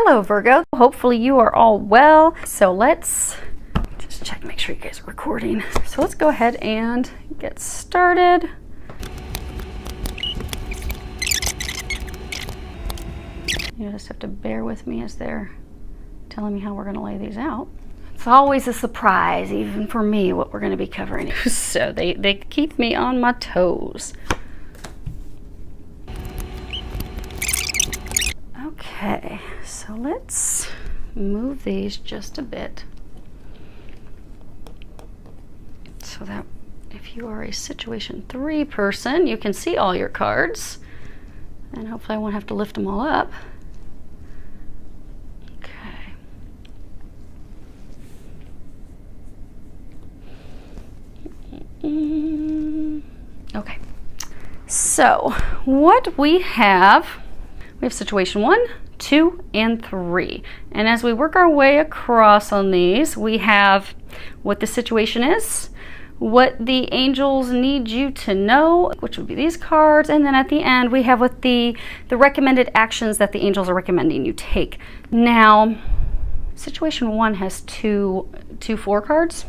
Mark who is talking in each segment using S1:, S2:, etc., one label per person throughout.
S1: Hello Virgo, hopefully you are all well. So let's just check, make sure you guys are recording. So let's go ahead and get started. You just have to bear with me as they're telling me how we're going to lay these out. It's always a surprise, even for me, what we're going to be covering. So they keep me on my toes. Okay, so let's move these just a bit so that if you are a situation 3 person, you can see all your cards, and hopefully I won't have to lift them all up. Okay. Okay, so what we have situation 1, 2, and 3. And as we work our way across on these, we have what the situation is, what the angels need you to know, which would be these cards, and then at the end we have what the recommended actions that the angels are recommending you take. Now, situation 1 has two 4 cards.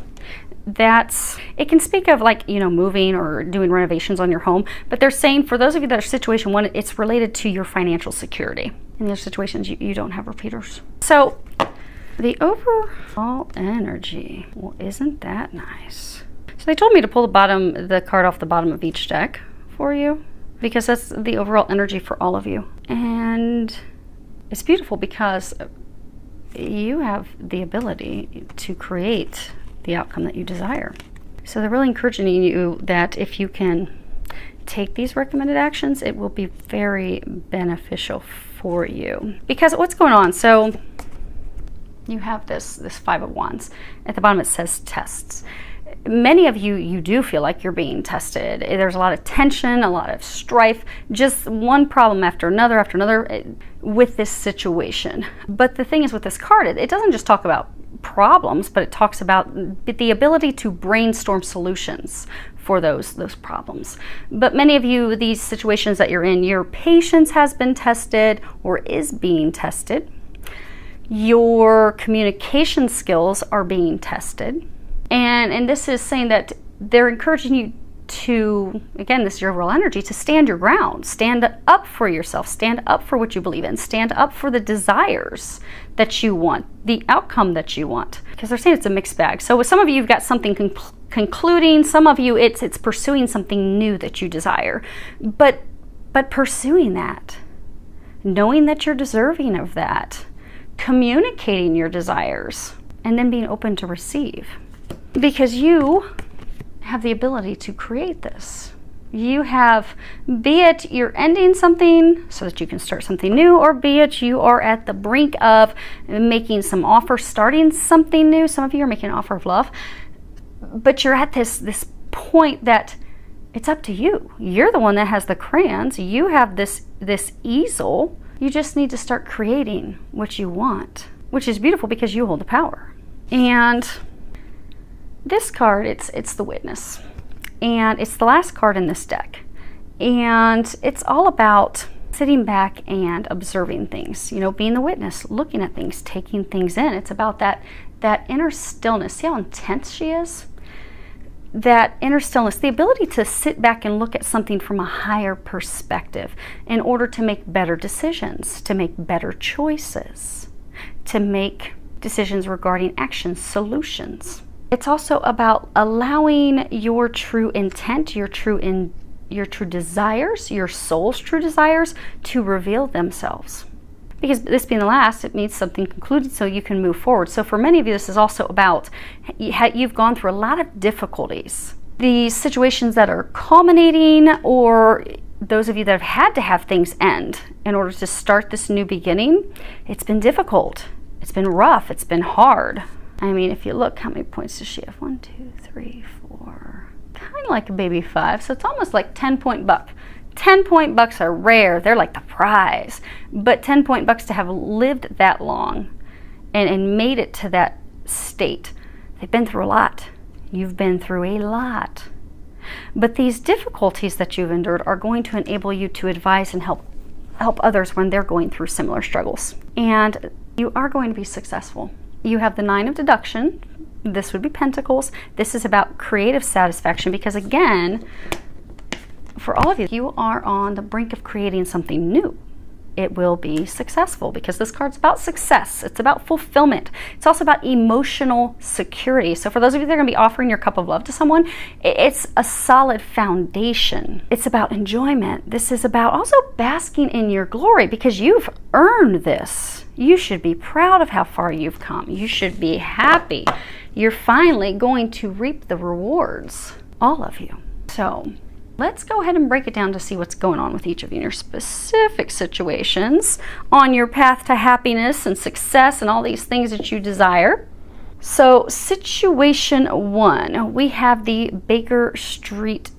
S1: It can speak of, like, you know, moving or doing renovations on your home, but they're saying for those of you that are situation 1, it's related to your financial security. In the other situations, you don't have repeaters. So the overall energy, well, isn't that nice? So they told me to pull the card off the bottom of each deck for you, because that's the overall energy for all of you. And it's beautiful because you have the ability to create the outcome that you desire. So they're really encouraging you that if you can take these recommended actions, it will be very beneficial for you. Because what's going on? So you have this 5 of Wands. At the bottom it says tests. Many of you do feel like you're being tested. There's a lot of tension, a lot of strife, just one problem after another with this situation. But the thing is with this card, it doesn't just talk about problems, but it talks about the ability to brainstorm solutions for those problems. But many of you, these situations that you're in, your patience has been tested or is being tested. Your communication skills are being tested. And this is saying that they're encouraging you to, again, this is your overall energy, to stand your ground, stand up for yourself, stand up for what you believe in, stand up for the desires that you want, the outcome that you want. Because they're saying it's a mixed bag. So with some of you, you've got something concluding, some of you, it's pursuing something new that you desire. But pursuing that, knowing that you're deserving of that, communicating your desires, and then being open to receive. Because you have the ability to create this. You have, be it you're ending something so that you can start something new, or be it you are at the brink of making some offer, starting something new. Some of you are making an offer of love, but you're at this point that it's up to you. You're the one that has the crayons. You have this easel. You just need to start creating what you want, which is beautiful because you hold the power. And this card, it's the Witness, and it's the last card in this deck, and it's all about sitting back and observing things, you know, being the witness, looking at things, taking things in. It's about that inner stillness. See how intense she is? That inner stillness, the ability to sit back and look at something from a higher perspective in order to make better decisions, to make better choices, to make decisions regarding actions, solutions. It's also about allowing your true intent, your true desires, your soul's true desires to reveal themselves. Because this being the last, it means something concluded so you can move forward. So for many of you, this is also about, you've gone through a lot of difficulties. These situations that are culminating, or those of you that have had to have things end in order to start this new beginning, it's been difficult. It's been rough. It's been hard. I mean, if you look, how many points does she have? 1, 2, 3, 4. Kind of like a baby 5. So it's almost like 10-point buck. 10-point bucks are rare. They're like the prize. But 10-point bucks, to have lived that long and made it to that state, they've been through a lot. You've been through a lot. But these difficulties that you've endured are going to enable you to advise and help others when they're going through similar struggles. And You are going to be successful. You have the 9 of deduction. This would be Pentacles. This is about creative satisfaction because, again, for all of you, you are on the brink of creating something new. It will be successful because this card's about success. It's about fulfillment. It's also about emotional security. So for those of you that are going to be offering your cup of love to someone, it's a solid foundation. It's about enjoyment. This is about also basking in your glory because you've earned this. You should be proud of how far you've come. You should be happy. You're finally going to reap the rewards, all of you. So let's go ahead and break it down to see what's going on with each of you in your specific situations on your path to happiness and success and all these things that you desire. So situation 1, we have the Baker Street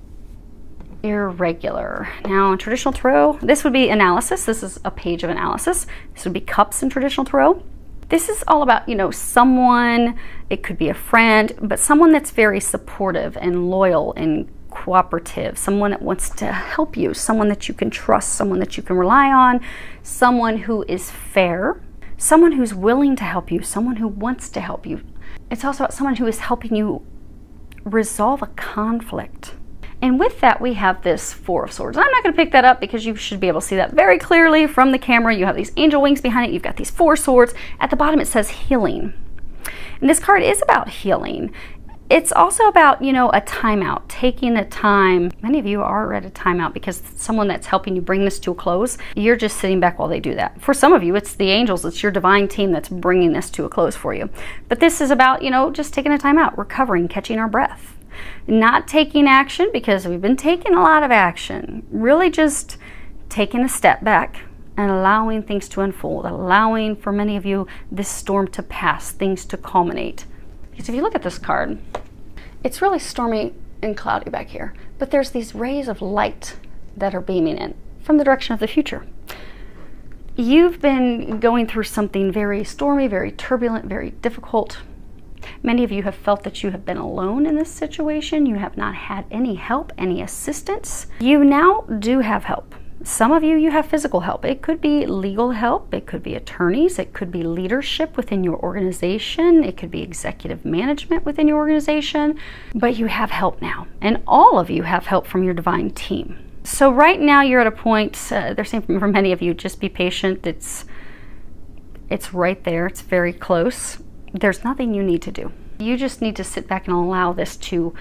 S1: Irregular. Now in traditional tarot, this would be analysis. This is a page of analysis. This would be cups in traditional tarot. This is all about, someone, it could be a friend, but someone that's very supportive and loyal and cooperative, someone that wants to help you, someone that you can trust, someone that you can rely on, someone who is fair, someone who's willing to help you, someone who wants to help you. It's also about someone who is helping you resolve a conflict. And with that, we have this 4 of Swords. I'm not going to pick that up because you should be able to see that very clearly from the camera. You have these angel wings behind it. You've got these 4 swords. At the bottom, it says healing. And this card is about healing. It's also about, a timeout, taking a time. Many of you are at a timeout because someone that's helping you bring this to a close, you're just sitting back while they do that. For some of you, it's the angels, it's your divine team that's bringing this to a close for you. But this is about, just taking a timeout, recovering, catching our breath. Not taking action because we've been taking a lot of action. Really just taking a step back and allowing things to unfold, allowing for many of you this storm to pass, things to culminate. Because if you look at this card, it's really stormy and cloudy back here, but there's these rays of light that are beaming in from the direction of the future. You've been going through something very stormy, very turbulent, very difficult. Many of you have felt that you have been alone in this situation. You have not had any help, any assistance. You now do have help. Some of you, you have physical help. It could be legal help. It could be attorneys. It could be leadership within your organization. It could be executive management within your organization. But you have help now. And all of you have help from your divine team. So right now you're at a point, they're saying for many of you, just be patient. It's right there. It's very close. There's nothing you need to do. You just need to sit back and allow this to,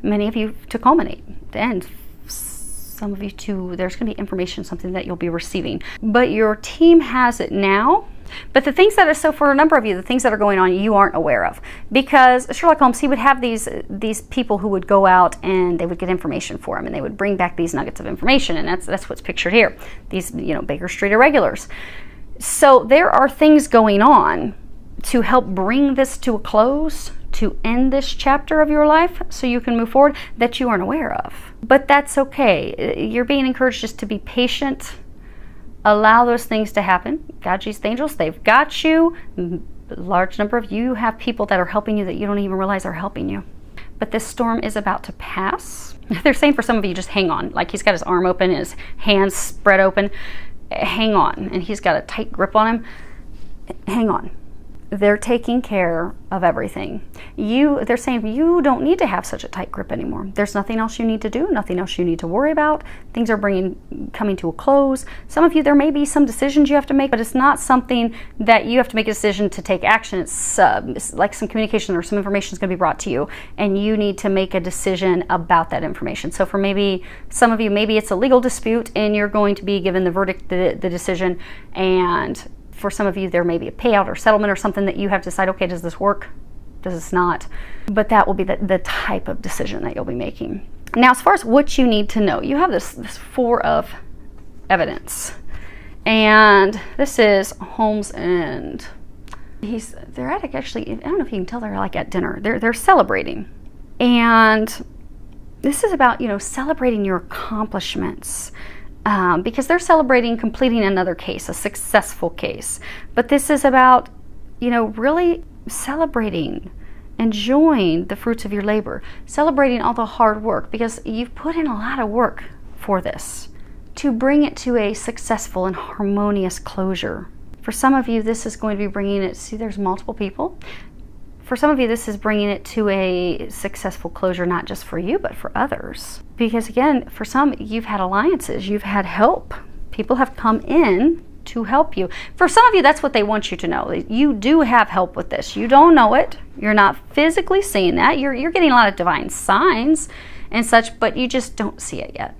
S1: many of you, to culminate, to end. Some of you too, there's going to be information, something that you'll be receiving. But your team has it now. But the things that are, so for a number of you, the things that are going on, you aren't aware of. Because Sherlock Holmes, he would have these people who would go out and they would get information for him and they would bring back these nuggets of information. And that's what's pictured here. These, Baker Street Irregulars. So there are things going on to help bring this to a close, to end this chapter of your life so you can move forward that you aren't aware of. But that's okay. You're being encouraged just to be patient. Allow those things to happen. God, Jesus, the angels, they've got you. A large number of you have people that are helping you that you don't even realize are helping you. But this storm is about to pass. They're saying for some of you, just hang on. Like he's got his arm open, his hands spread open. Hang on. And he's got a tight grip on him. Hang on. They're taking care of everything. They're saying you don't need to have such a tight grip anymore. There's nothing else you need to do, nothing else you need to worry about. Things are coming to a close. Some of you, there may be some decisions you have to make, but it's not something that you have to make a decision to take action. It's like some communication or some information is going to be brought to you, and you need to make a decision about that information. So for maybe some of you, maybe it's a legal dispute, and you're going to be given the verdict, the decision, and for some of you, there may be a payout or settlement or something that you have to decide, okay, does this work? Does this not? But that will be the type of decision that you'll be making. Now, as far as what you need to know, you have this 4 of evidence. And this is Holmes and they're at actually, I don't know if you can tell, they're like at dinner. They're celebrating. And this is about, celebrating your accomplishments. Because they're celebrating completing another case, a successful case. But this is about, really celebrating, enjoying the fruits of your labor, celebrating all the hard work, because you've put in a lot of work for this to bring it to a successful and harmonious closure. For some of you, this is going to be bringing it, see, there's multiple people. For some of you, this is bringing it to a successful closure, not just for you, but for others. Because again, for some, you've had alliances, you've had help. People have come in to help you. For some of you, that's what they want you to know. You do have help with this. You don't know it. You're not physically seeing that. You're getting a lot of divine signs and such, but you just don't see it yet.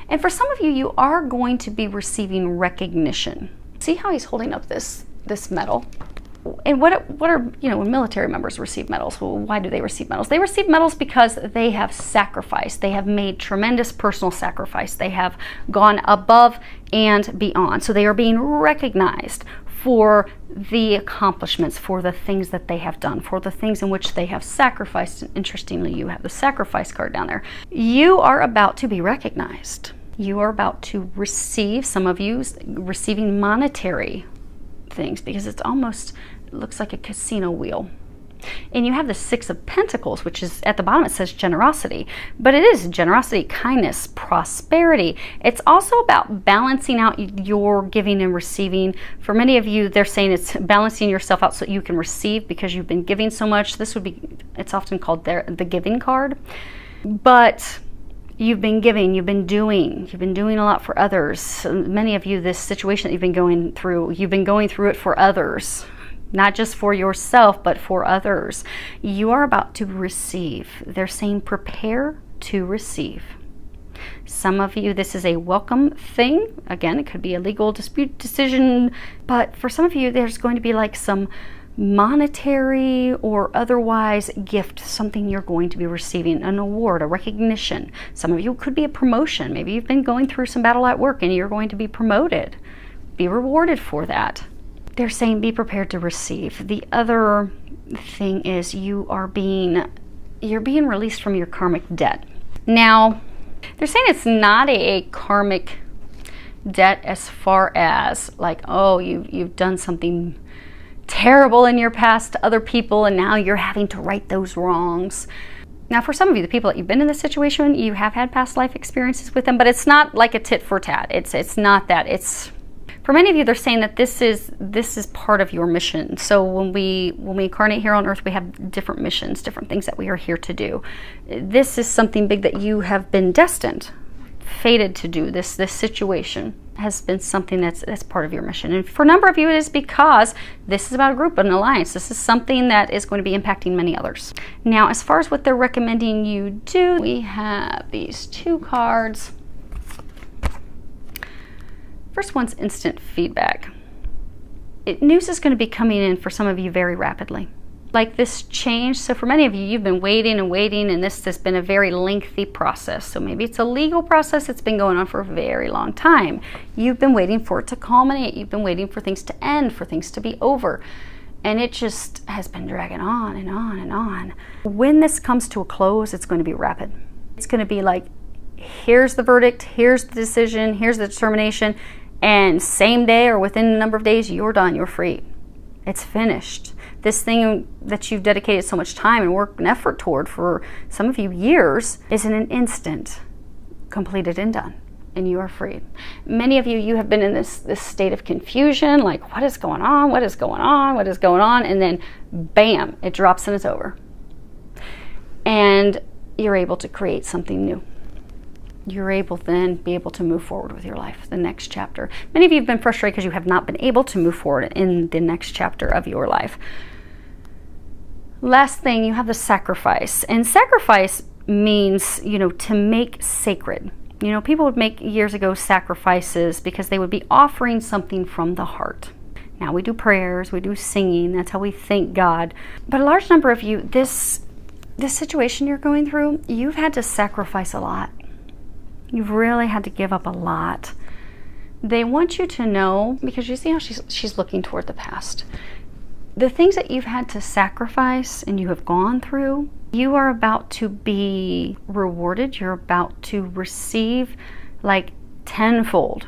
S1: And for some of you, you are going to be receiving recognition. See how he's holding up this medal? And what are, you know, when military members receive medals, well, why do they receive medals? They receive medals because they have sacrificed. They have made tremendous personal sacrifice. They have gone above and beyond. So they are being recognized for the accomplishments, for the things that they have done, for the things in which they have sacrificed. And interestingly, you have the sacrifice card down there. You are about to be recognized. You are about to receive, some of you receiving monetary things, because it's almost, it looks like a casino wheel. And you have the Six of Pentacles, which is at the bottom, it says generosity, but it is generosity, kindness, prosperity. It's also about balancing out your giving and receiving. For many of you, they're saying it's balancing yourself out so you can receive, because you've been giving so much. This would be, it's often called the giving card, but you've been giving, you've been doing a lot for others. Many of you, this situation that you've been going through it for others, not just for yourself, but for others. You are about to receive. They're saying prepare to receive. Some of you, this is a welcome thing. Again, it could be a legal dispute decision, but for some of you, there's going to be like some monetary or otherwise gift, something you're going to be receiving, an award, a recognition. Some of you could be a promotion. Maybe you've been going through some battle at work and you're going to be promoted. Be rewarded for that. They're saying be prepared to receive. The other thing is you're being released from your karmic debt. Now, they're saying it's not a karmic debt as far as like, oh, you've done something terrible in your past to other people and now you're having to right those wrongs. Now, for some of you, the people that you've been in this situation, you have had past life experiences with them, but it's not like a tit for tat. It's not that. It's, for many of you, they're saying that this is part of your mission. So when we incarnate here on earth, we have different missions, different things that we are here to do. This is something big that you have been destined, fated to do. This situation has been something that's part of your mission. And for a number of you, it is because this is about a group, an alliance. This is something that is going to be impacting many others. Now, as far as what they're recommending you do, we have these two cards. First one's instant feedback. News is going to be coming in for some of you very rapidly. Like this change. So for many of you, you've been waiting and waiting, and this has been a very lengthy process. So maybe it's a legal process that's been going on for a very long time. You've been waiting for it to culminate. You've been waiting for things to end, for things to be over. And it just has been dragging on and on and on. When this comes to a close, it's going to be rapid. It's going to be like, here's the verdict, here's the decision, here's the determination, and same day or within a number of days, you're done, you're free. It's finished. This thing that you've dedicated so much time and work and effort toward for some of you years is in an instant completed and done, and you are free. Many of you, you have been in this state of confusion, like what is going on, what is going on, what is going on, and then bam, it drops and it's over. And you're able to create something new. You're able then be able to move forward with your life, the next chapter. Many of you have been frustrated because you have not been able to move forward in the next chapter of your life. Last thing, you have the sacrifice. And sacrifice means, to make sacred. People would make years ago sacrifices because they would be offering something from the heart. Now we do prayers, we do singing, that's how we thank God. But a large number of you, this situation you're going through, you've had to sacrifice a lot. You've really had to give up a lot. They want you to know, because you see how she's looking toward the past. The things that you've had to sacrifice and you have gone through, you are about to be rewarded. You're about to receive like tenfold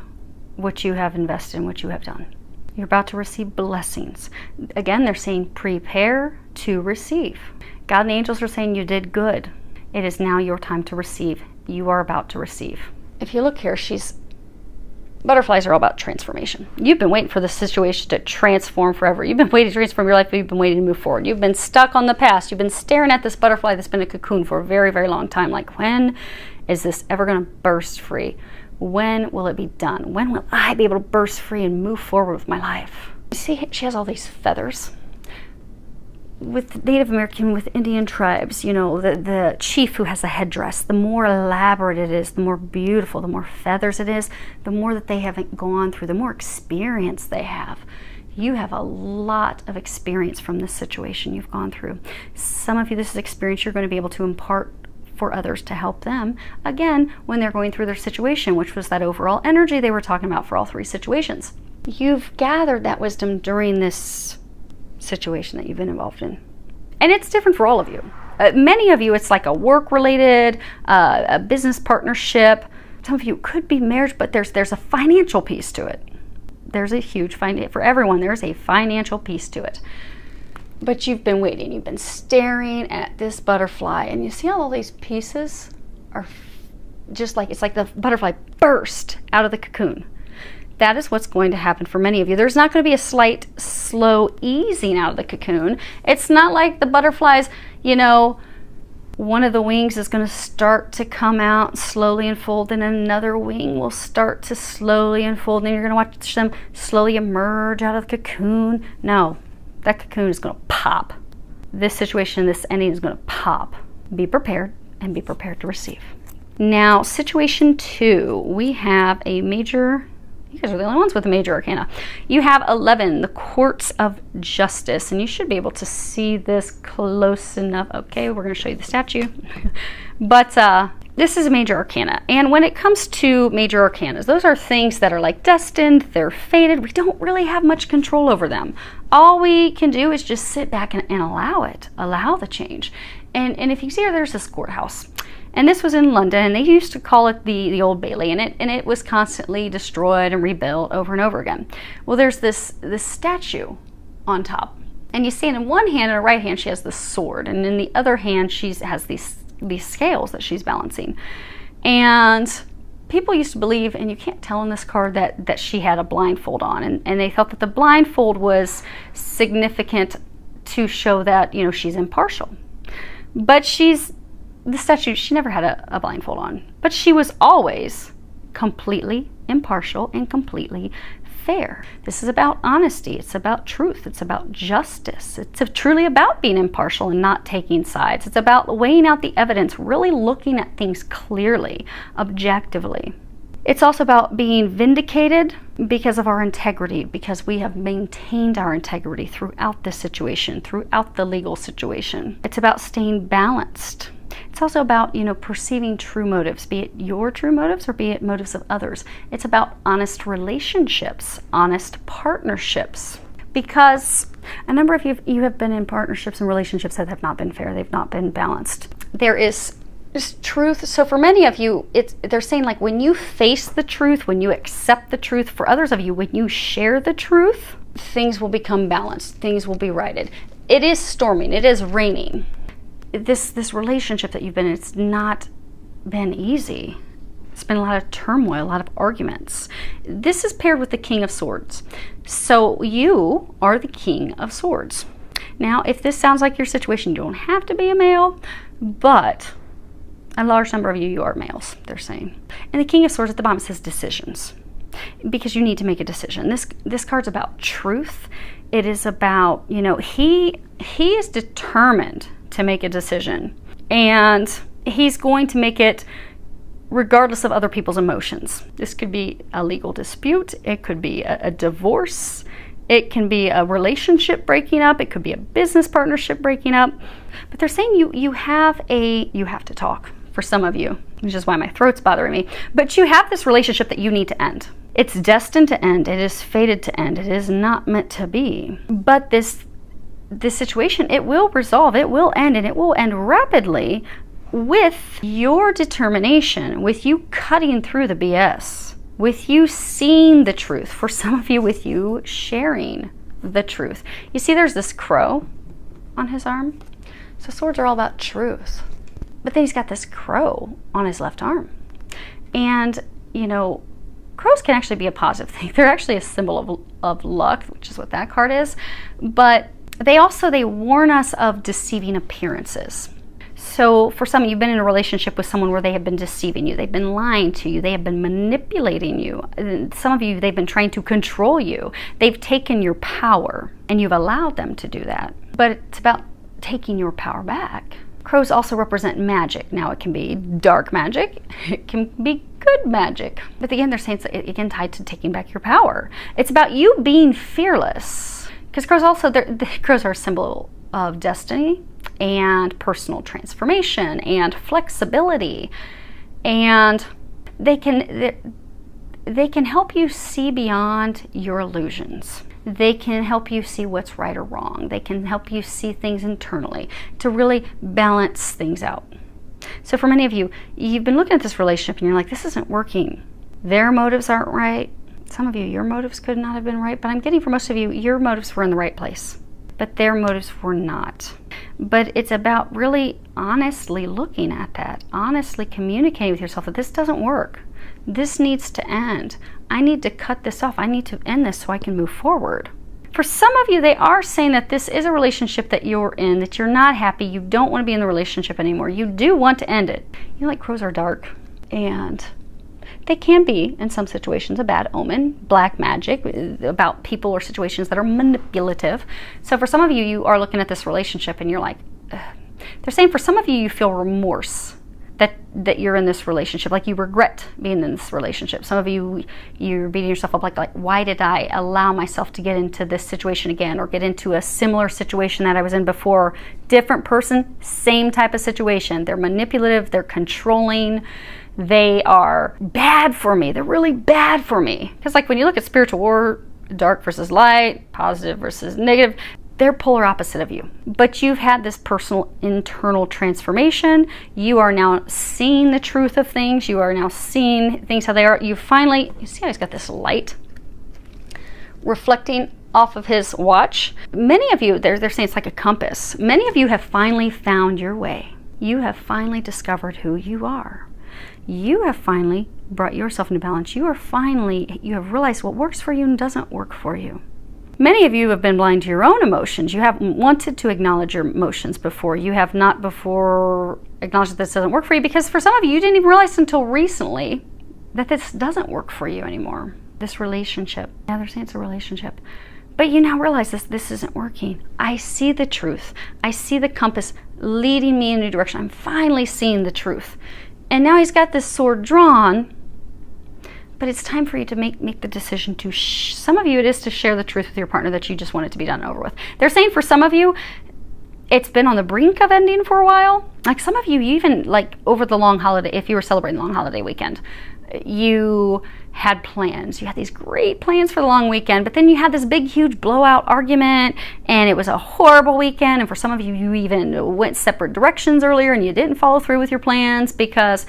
S1: what you have invested in, what you have done. You're about to receive blessings. Again, they're saying prepare to receive. God and the angels are saying you did good. It is now your time to receive. You are about to receive. If you look here, she's Butterflies are all about transformation. You've been waiting for the situation to transform forever. You've been waiting to transform your life, but you've been waiting to move forward. You've been stuck on the past. You've been staring at this butterfly that's been a cocoon for a very, very long time. Like, when is this ever going to burst free? When will it be done? When will I be able to burst free and move forward with my life? You see, she has all these feathers. With Native American, with Indian tribes, you know, the chief who has a headdress, the more elaborate it is, the more beautiful, the more feathers it is, the more that they haven't gone through, the more experience they have. You have a lot of experience from this situation you've gone through. Some of you, this is experience you're going to be able to impart for others to help them, again, when they're going through their situation, which was that overall energy they were talking about for all three situations. You've gathered that wisdom during this situation that you've been involved in. And it's different for all of you. Many of you, it's like a work-related, a business partnership. Some of you could be marriage, but there's a financial piece to it. There's a huge for everyone, there's a financial piece to it. But you've been waiting, you've been staring at this butterfly, and you see how all these pieces are just like, it's like the butterfly burst out of the cocoon. That is what's going to happen for many of you. There's not going to be a slight, slow easing out of the cocoon. It's not like the butterflies, you know, one of the wings is going to start to come out, slowly unfold, and another wing will start to slowly unfold, and you're going to watch them slowly emerge out of the cocoon. No, that cocoon is going to pop. This situation, this ending is going to pop. Be prepared, and be prepared to receive. Now, situation 2, we have a major... You guys are the only ones with the major arcana. You have 11, the Courts of Justice, and you should be able to see this close enough. Okay, we're going to show you the statue. But this is a major arcana, and when it comes to major arcanas, those are things that are like destined, they're fated. We don't really have much control over them. All we can do is just sit back and allow it, allow the change. And if you see here, there's this courthouse. And this was in London, and they used to call it the Old Bailey, and it was constantly destroyed and rebuilt over and over again. Well, there's this statue on top, and you see it in one hand, in her right hand, she has the sword, and in the other hand, she has these scales that she's balancing. And people used to believe, and you can't tell in this card, that she had a blindfold on, and they thought that the blindfold was significant to show that, you know, she's impartial. But the statue, she never had a blindfold on, but she was always completely impartial and completely fair. This is about honesty. It's about truth. It's about justice. It's truly about being impartial and not taking sides. It's about weighing out the evidence, really looking at things clearly, objectively. It's also about being vindicated because of our integrity, because we have maintained our integrity throughout this situation, throughout the legal situation. It's about staying balanced. It's also about, you know, perceiving true motives, be it your true motives or be it motives of others. It's about honest relationships, honest partnerships, because a number of you have been in partnerships and relationships that have not been fair. They've not been balanced. There is just truth. So for many of you, they're saying, like, when you face the truth, when you accept the truth, for others of you, when you share the truth, things will become balanced. Things will be righted. It is storming. It is raining. This relationship that you've been in, it's not been easy. It's been a lot of turmoil, a lot of arguments. This is paired with the King of Swords. So you are the King of Swords. Now, if this sounds like your situation, you don't have to be a male, but a large number of you are males, they're saying. And the King of Swords at the bottom says decisions, because you need to make a decision. This card's about truth. It is about, you know, he is determined to make a decision, and he's going to make it regardless of other people's emotions. This could be a legal dispute, it could be a divorce, it can be a relationship breaking up, it could be a business partnership breaking up. But they're saying you have to talk, for some of you, which is why my throat's bothering me. But you have this relationship that you need to end. It's destined to end, it is fated to end, it is not meant to be. But this situation, it will resolve, it will end, and it will end rapidly with your determination, with you cutting through the BS, with you seeing the truth, for some of you, with you sharing the truth. You see there's this crow on his arm. So swords are all about truth. But then he's got this crow on his left arm. And, you know, crows can actually be a positive thing. They're actually a symbol of luck, which is what that card is. But they warn us of deceiving appearances. So for some, you've been in a relationship with someone where they have been deceiving you. They've been lying to you. They have been manipulating you. Some of you, they've been trying to control you. They've taken your power, and you've allowed them to do that. But it's about taking your power back. Crows also represent magic. Now, it can be dark magic. It can be good magic. But again, they're saying it's again tied to taking back your power. It's about you being fearless. Because crows also, crows are a symbol of destiny and personal transformation and flexibility. And they can help you see beyond your illusions. They can help you see what's right or wrong. They can help you see things internally to really balance things out. So for many of you, you've been looking at this relationship and you're like, this isn't working. Their motives aren't right. Some of you, your motives could not have been right, but I'm getting for most of you, your motives were in the right place, but their motives were not. But it's about really honestly looking at that, honestly communicating with yourself that this doesn't work. This needs to end. I need to cut this off. I need to end this so I can move forward. For some of you, they are saying that this is a relationship that you're in, that you're not happy, you don't want to be in the relationship anymore. You do want to end it. You know, like crows are dark, and they can be, in some situations, a bad omen, black magic, about people or situations that are manipulative. So for some of you, you are looking at this relationship and you're like, ugh. They're saying for some of you, you feel remorse that you're in this relationship, like you regret being in this relationship. Some of you, you're beating yourself up like why did I allow myself to get into this situation again, or get into a similar situation that I was in before? Different person, same type of situation. They're manipulative, they're controlling, they are bad for me. They're really bad for me. Because like when you look at spiritual war, dark versus light, positive versus negative, they're polar opposite of you. But you've had this personal internal transformation. You are now seeing the truth of things. You are now seeing things how they are. You finally, you see how he's got this light reflecting off of his watch. Many of you, they're saying it's like a compass. Many of you have finally found your way. You have finally discovered who you are. You have finally brought yourself into balance. You have realized what works for you and doesn't work for you. Many of you have been blind to your own emotions. You haven't wanted to acknowledge your emotions before. You have not before acknowledged that this doesn't work for you, because for some of you, you didn't even realize until recently that this doesn't work for you anymore. This relationship. Yeah, they're saying it's a relationship. But you now realize this isn't working. I see the truth. I see the compass leading me in a new direction. I'm finally seeing the truth. And now he's got this sword drawn, but it's time for you to make the decision to, some of you it is to share the truth with your partner that you just want it to be done and over with. They're saying for some of you, it's been on the brink of ending for a while. Like some of you, even like over the long holiday, if you were celebrating the long holiday weekend, you had plans. You had these great plans for the long weekend, but then you had this big, huge blowout argument, and it was a horrible weekend. And for some of you, you even went separate directions earlier and you didn't follow through with your plans because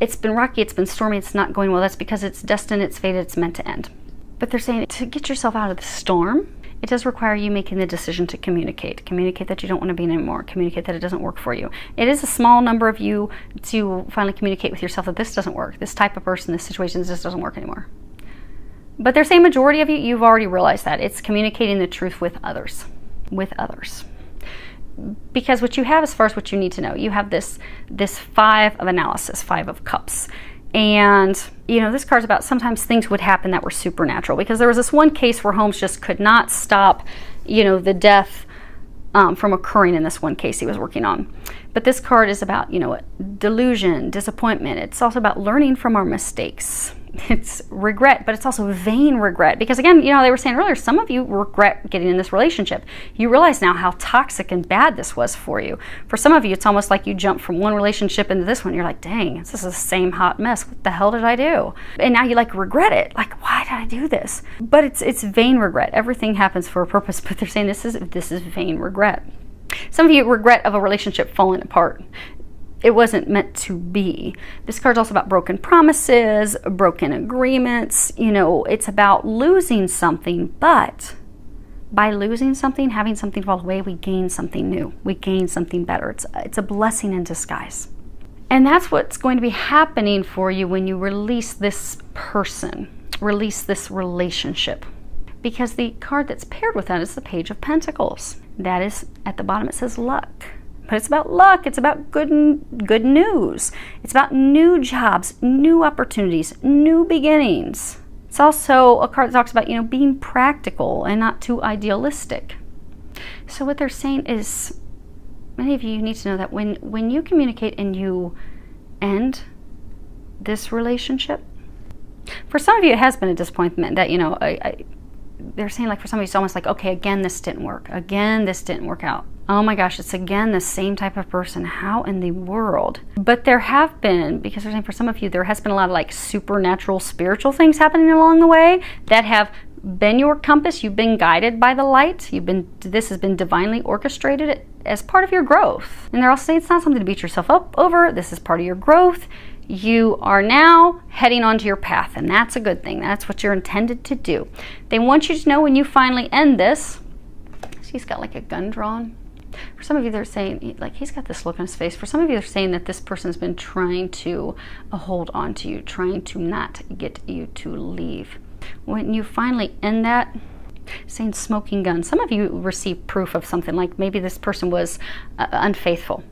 S1: it's been rocky, it's been stormy, it's not going well. That's because it's destined, it's fated, it's meant to end. But they're saying to get yourself out of the storm, it does require you making the decision to communicate. Communicate that you don't want to be in anymore. Communicate that it doesn't work for you. It is a small number of you to finally communicate with yourself that this doesn't work. This type of person, this situation, this doesn't work anymore. But they're saying majority of you, you've already realized that. It's communicating the truth with others. With others. Because what you have as far as what you need to know, you have this five of analysis, 5 of cups. And, you know, this card's about sometimes things would happen that were supernatural, because there was this one case where Holmes just could not stop, you know, the death from occurring in this one case he was working on. But this card is about, you know, delusion, disappointment. It's also about learning from our mistakes. It's regret, but it's also vain regret. Because again, you know, they were saying earlier, some of you regret getting in this relationship. You realize now how toxic and bad this was for you. For some of you, it's almost like you jump from one relationship into this one. You're like, dang, this is the same hot mess. What the hell did I do? And now you like regret it. Like, why did I do this? But it's vain regret. Everything happens for a purpose, but they're saying this is vain regret. Some of you regret of a relationship falling apart. It wasn't meant to be. This card's also about broken promises, broken agreements. You know, it's about losing something, but by losing something, having something fall away, we gain something new. We gain something better. It's a blessing in disguise. And that's what's going to be happening for you when you release this person, release this relationship. Because the card that's paired with that is the Page of Pentacles. That is, at the bottom it says luck. But it's about luck, it's about good news. It's about new jobs, new opportunities, new beginnings. It's also a card that talks about, being practical and not too idealistic. So what they're saying is, many of you need to know that when you communicate and you end this relationship, for some of you it has been a disappointment that, they're saying, like, for some of you it's almost like, okay, again this didn't work. Again this didn't work out. Oh my gosh, it's again the same type of person. How in the world? But there have been, because they're saying for some of you, there has been a lot of like supernatural, spiritual things happening along the way that have been your compass. You've been guided by the light. This has been divinely orchestrated as part of your growth. And they're also saying it's not something to beat yourself up over. This is part of your growth. You are now heading onto your path, and that's a good thing. That's what you're intended to do. They want you to know when you finally end this, he's got like a gun drawn. For some of you, they're saying, like, he's got this look on his face. For some of you, they're saying that this person's been trying to hold on to you, trying to not get you to leave. When you finally end that, saying smoking gun, some of you receive proof of something, like maybe this person was unfaithful,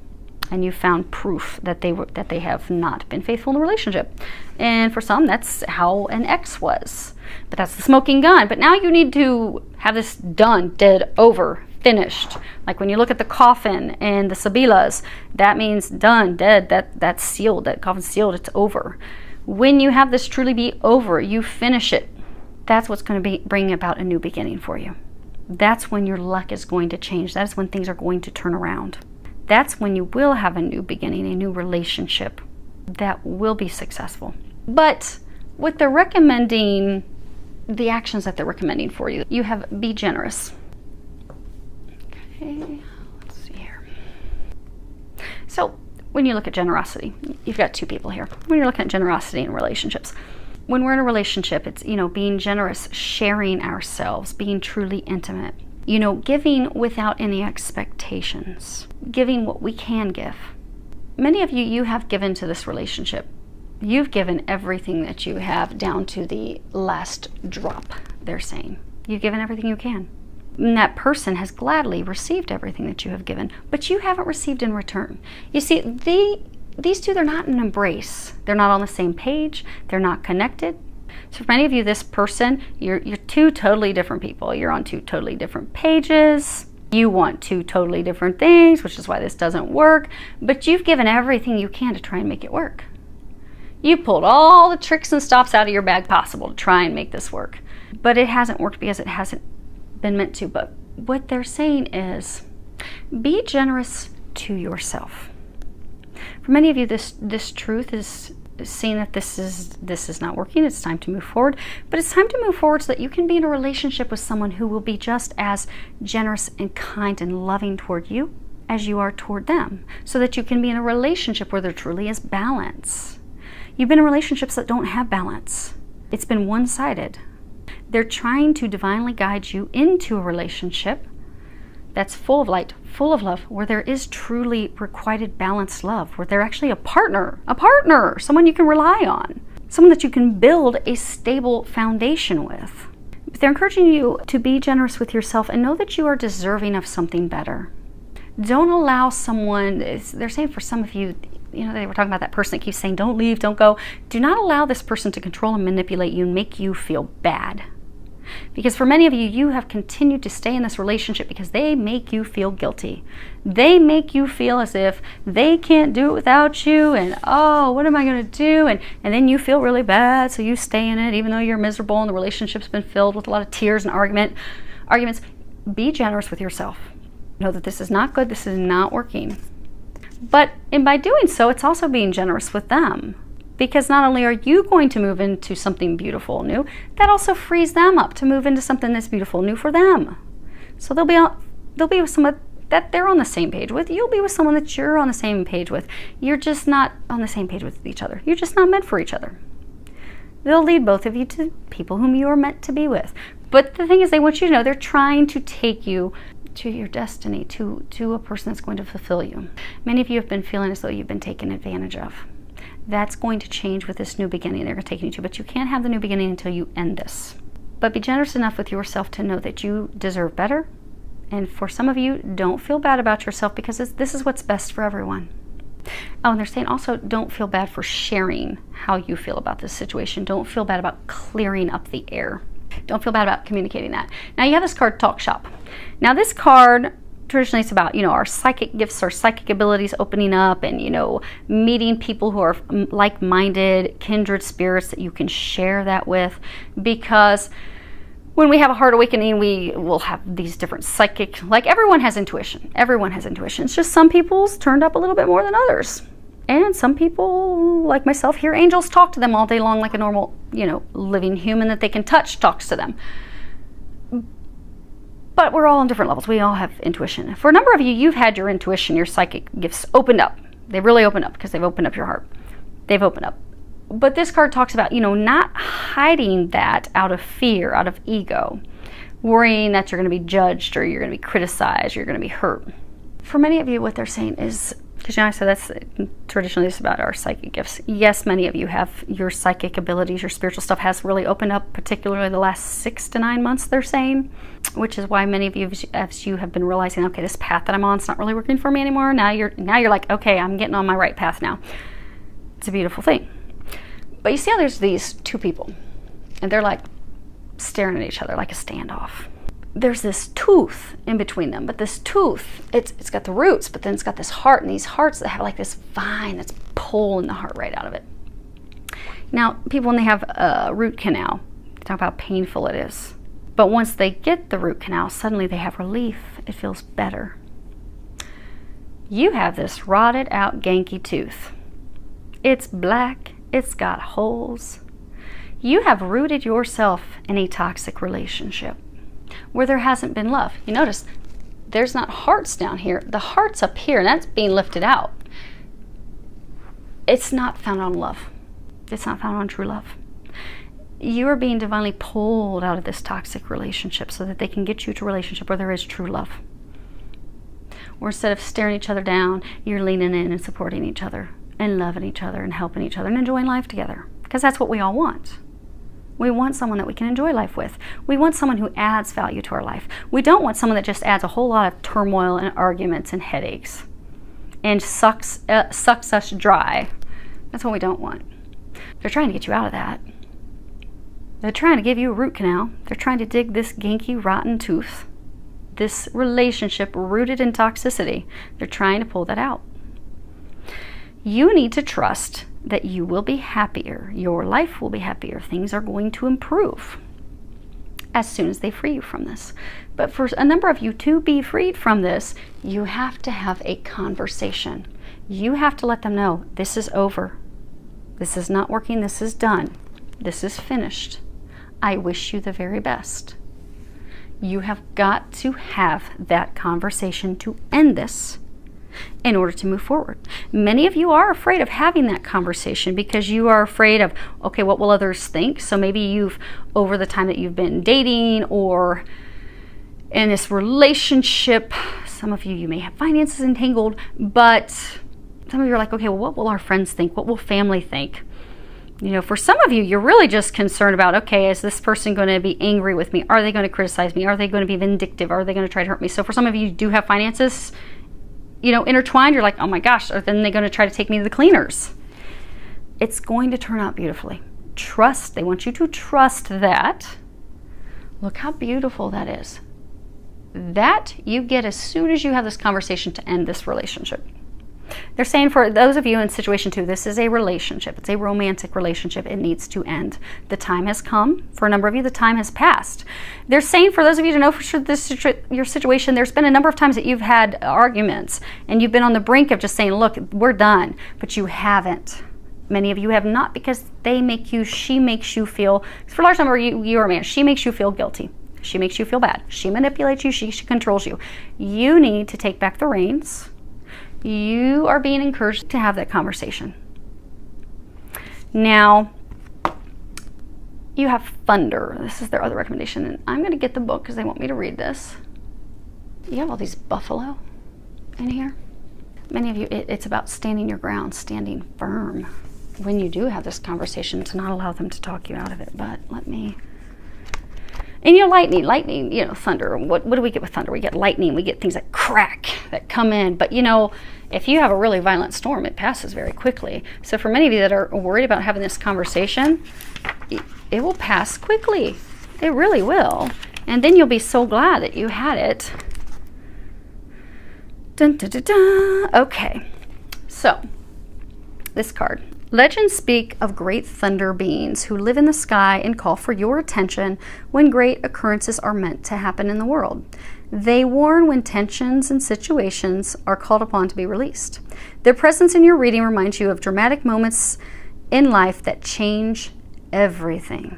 S1: and you found proof that they have not been faithful in the relationship. And for some, that's how an ex was. But that's the smoking gun. But now you need to have this done, dead, over, finished. Like when you look at the coffin and the Sibilas, that means done, dead, that's sealed, that coffin's sealed, it's over. When you have this truly be over, you finish it. That's what's going to bring about a new beginning for you. That's when your luck is going to change. That's when things are going to turn around. That's when you will have a new beginning, a new relationship that will be successful. But what they're recommending, the actions that they're recommending for you, you have be generous. Okay, let's see here. So when you look at generosity, you've got two people here. When you're looking at generosity in relationships, when we're in a relationship, it's, being generous, sharing ourselves, being truly intimate, giving without any expectations, giving what we can give. Many of you have given to this relationship. You've given everything that you have down to the last drop, they're saying. You've given everything you can. And that person has gladly received everything that you have given, but you haven't received in return. You see, these two, they're not in an embrace. They're not on the same page. They're not connected. So for many of you, this person, you're two totally different people. You're on two totally different pages. You want two totally different things, which is why this doesn't work. But you've given everything you can to try and make it work. You pulled all the tricks and stops out of your bag possible to try and make this work. But it hasn't worked because it hasn't been meant to. But what they're saying is, be generous to yourself. For many of you, this truth is seeing that this is not working. It's time to move forward. But it's time to move forward so that you can be in a relationship with someone who will be just as generous and kind and loving toward you as you are toward them. So that you can be in a relationship where there truly is balance. You've been in relationships that don't have balance. It's been one-sided. They're trying to divinely guide you into a relationship that's full of light, full of love, where there is truly requited balanced love, where they're actually a partner, someone you can rely on, someone that you can build a stable foundation with. But they're encouraging you to be generous with yourself and know that you are deserving of something better. Don't allow someone, they're saying for some of you, they were talking about that person that keeps saying, don't leave, don't go. Do not allow this person to control and manipulate you and make you feel bad. Because for many of you, you have continued to stay in this relationship because they make you feel guilty. They make you feel as if they can't do it without you, and oh, what am I going to do? And then you feel really bad, so you stay in it even though you're miserable and the relationship's been filled with a lot of tears and arguments. Be generous with yourself. Know that this is not good, this is not working. But by doing so, it's also being generous with them. Because not only are you going to move into something beautiful new, that also frees them up to move into something that's beautiful new for them. So they'll be with someone that they're on the same page with. You'll be with someone that you're on the same page with. You're just not on the same page with each other. You're just not meant for each other. They'll lead both of you to people whom you are meant to be with. But the thing is, they want you to know they're trying to take you to your destiny, to a person that's going to fulfill you. Many of you have been feeling as though you've been taken advantage of. That's going to change with this new beginning they're taking you to, but you can't have the new beginning until you end this. But be generous enough with yourself to know that you deserve better. And for some of you, don't feel bad about yourself, because this is what's best for everyone. Oh, and they're saying also, don't feel bad for sharing how you feel about this situation. Don't feel bad about clearing up the air. Don't feel bad about communicating that. Now you have this card, Talk Shop. Now this card, traditionally it's about, our psychic gifts, our psychic abilities opening up, and, meeting people who are like-minded, kindred spirits that you can share that with. Because when we have a heart awakening, we will have these different psychic, like everyone has intuition. Everyone has intuition. It's just some people's turned up a little bit more than others. And some people, like myself, hear angels talk to them all day long like a normal, living human that they can touch talks to them. But we're all on different levels. We all have intuition. For a number of you, you've had your intuition, your psychic gifts opened up. They've really opened up because they've opened up your heart. They've opened up. But this card talks about, not hiding that out of fear, out of ego, worrying that you're going to be judged or you're going to be criticized, or you're going to be hurt. For many of you, what they're saying is, because I said that's traditionally it's about our psychic gifts. Yes, many of you have your psychic abilities, your spiritual stuff has really opened up, particularly the last 6 to 9 months, they're saying, which is why many of you, as you have been realizing, okay, this path that I'm on, it's not really working for me anymore. Now you're like, okay, I'm getting on my right path now. It's a beautiful thing. But you see how there's these two people, and they're like staring at each other like a standoff. There's this tooth in between them, but this tooth, it's got the roots, but then it's got this heart, and these hearts that have like this vine that's pulling the heart right out of it. Now, people, when they have a root canal, they talk about how painful it is. But once they get the root canal, suddenly they have relief. It feels better. You have this rotted out, ganky tooth. It's black. It's got holes. You have rooted yourself in a toxic relationship where there hasn't been love. You notice there's not hearts down here. The heart's up here, and that's being lifted out. It's not found on love. It's not found on true love. You are being divinely pulled out of this toxic relationship so that they can get you to a relationship where there is true love. Where instead of staring each other down, you're leaning in and supporting each other and loving each other and helping each other and enjoying life together. Because that's what we all want. We want someone that we can enjoy life with. We want someone who adds value to our life. We don't want someone that just adds a whole lot of turmoil and arguments and headaches and sucks us dry. That's what we don't want. They're trying to get you out of that. They're trying to give you a root canal. They're trying to dig this ganky, rotten tooth, this relationship rooted in toxicity. They're trying to pull that out. You need to trust that you will be happier. Your life will be happier. Things are going to improve as soon as they free you from this. But for a number of you to be freed from this, you have to have a conversation. You have to let them know this is over. This is not working. This is done. This is finished. I wish you the very best. You have got to have that conversation to end this in order to move forward. Many of you are afraid of having that conversation because you are afraid of, okay, what will others think? So maybe you've, over the time that you've been dating or in this relationship, some of you may have finances entangled, but some of you are like, okay, well, what will our friends think? What will family think? For some of you, you're really just concerned about, okay, is this person going to be angry with me? Are they going to criticize me? Are they going to be vindictive? Are they going to try to hurt me? So for some of you who do have finances, intertwined, you're like, oh my gosh, or then they're going to try to take me to the cleaners. It's going to turn out beautifully. Trust. They want you to trust that. Look how beautiful that is. That you get as soon as you have this conversation to end this relationship. They're saying for those of you in situation 2, this is a relationship. It's a romantic relationship. It needs to end. The time has come. For a number of you, the time has passed. They're saying for those of you to know for sure your situation, there's been a number of times that you've had arguments and you've been on the brink of just saying, look, we're done, but you haven't. Many of you have not because she makes you feel, for a large number of you are a man, she makes you feel guilty. She makes you feel bad. She manipulates you. She controls you. You need to take back the reins. You are being encouraged to have that conversation. Now, you have thunder. This is their other recommendation. And I'm going to get the book because they want me to read this. You have all these buffalo in here. Many of you, it's about standing your ground, standing firm. When you do have this conversation, to not allow them to talk you out of it. But let me... And you know, lightning, you know, thunder. What do we get with thunder? We get lightning. We get things that crack, that come in. But, you know, if you have a really violent storm, it passes very quickly. So for many of you that are worried about having this conversation, it will pass quickly. It really will. And then you'll be so glad that you had it. Dun, dun, dun, dun. Okay. So, this card. Legends speak of great thunder beings who live in the sky and call for your attention when great occurrences are meant to happen in the world. They warn when tensions and situations are called upon to be released. Their presence in your reading reminds you of dramatic moments in life that change everything.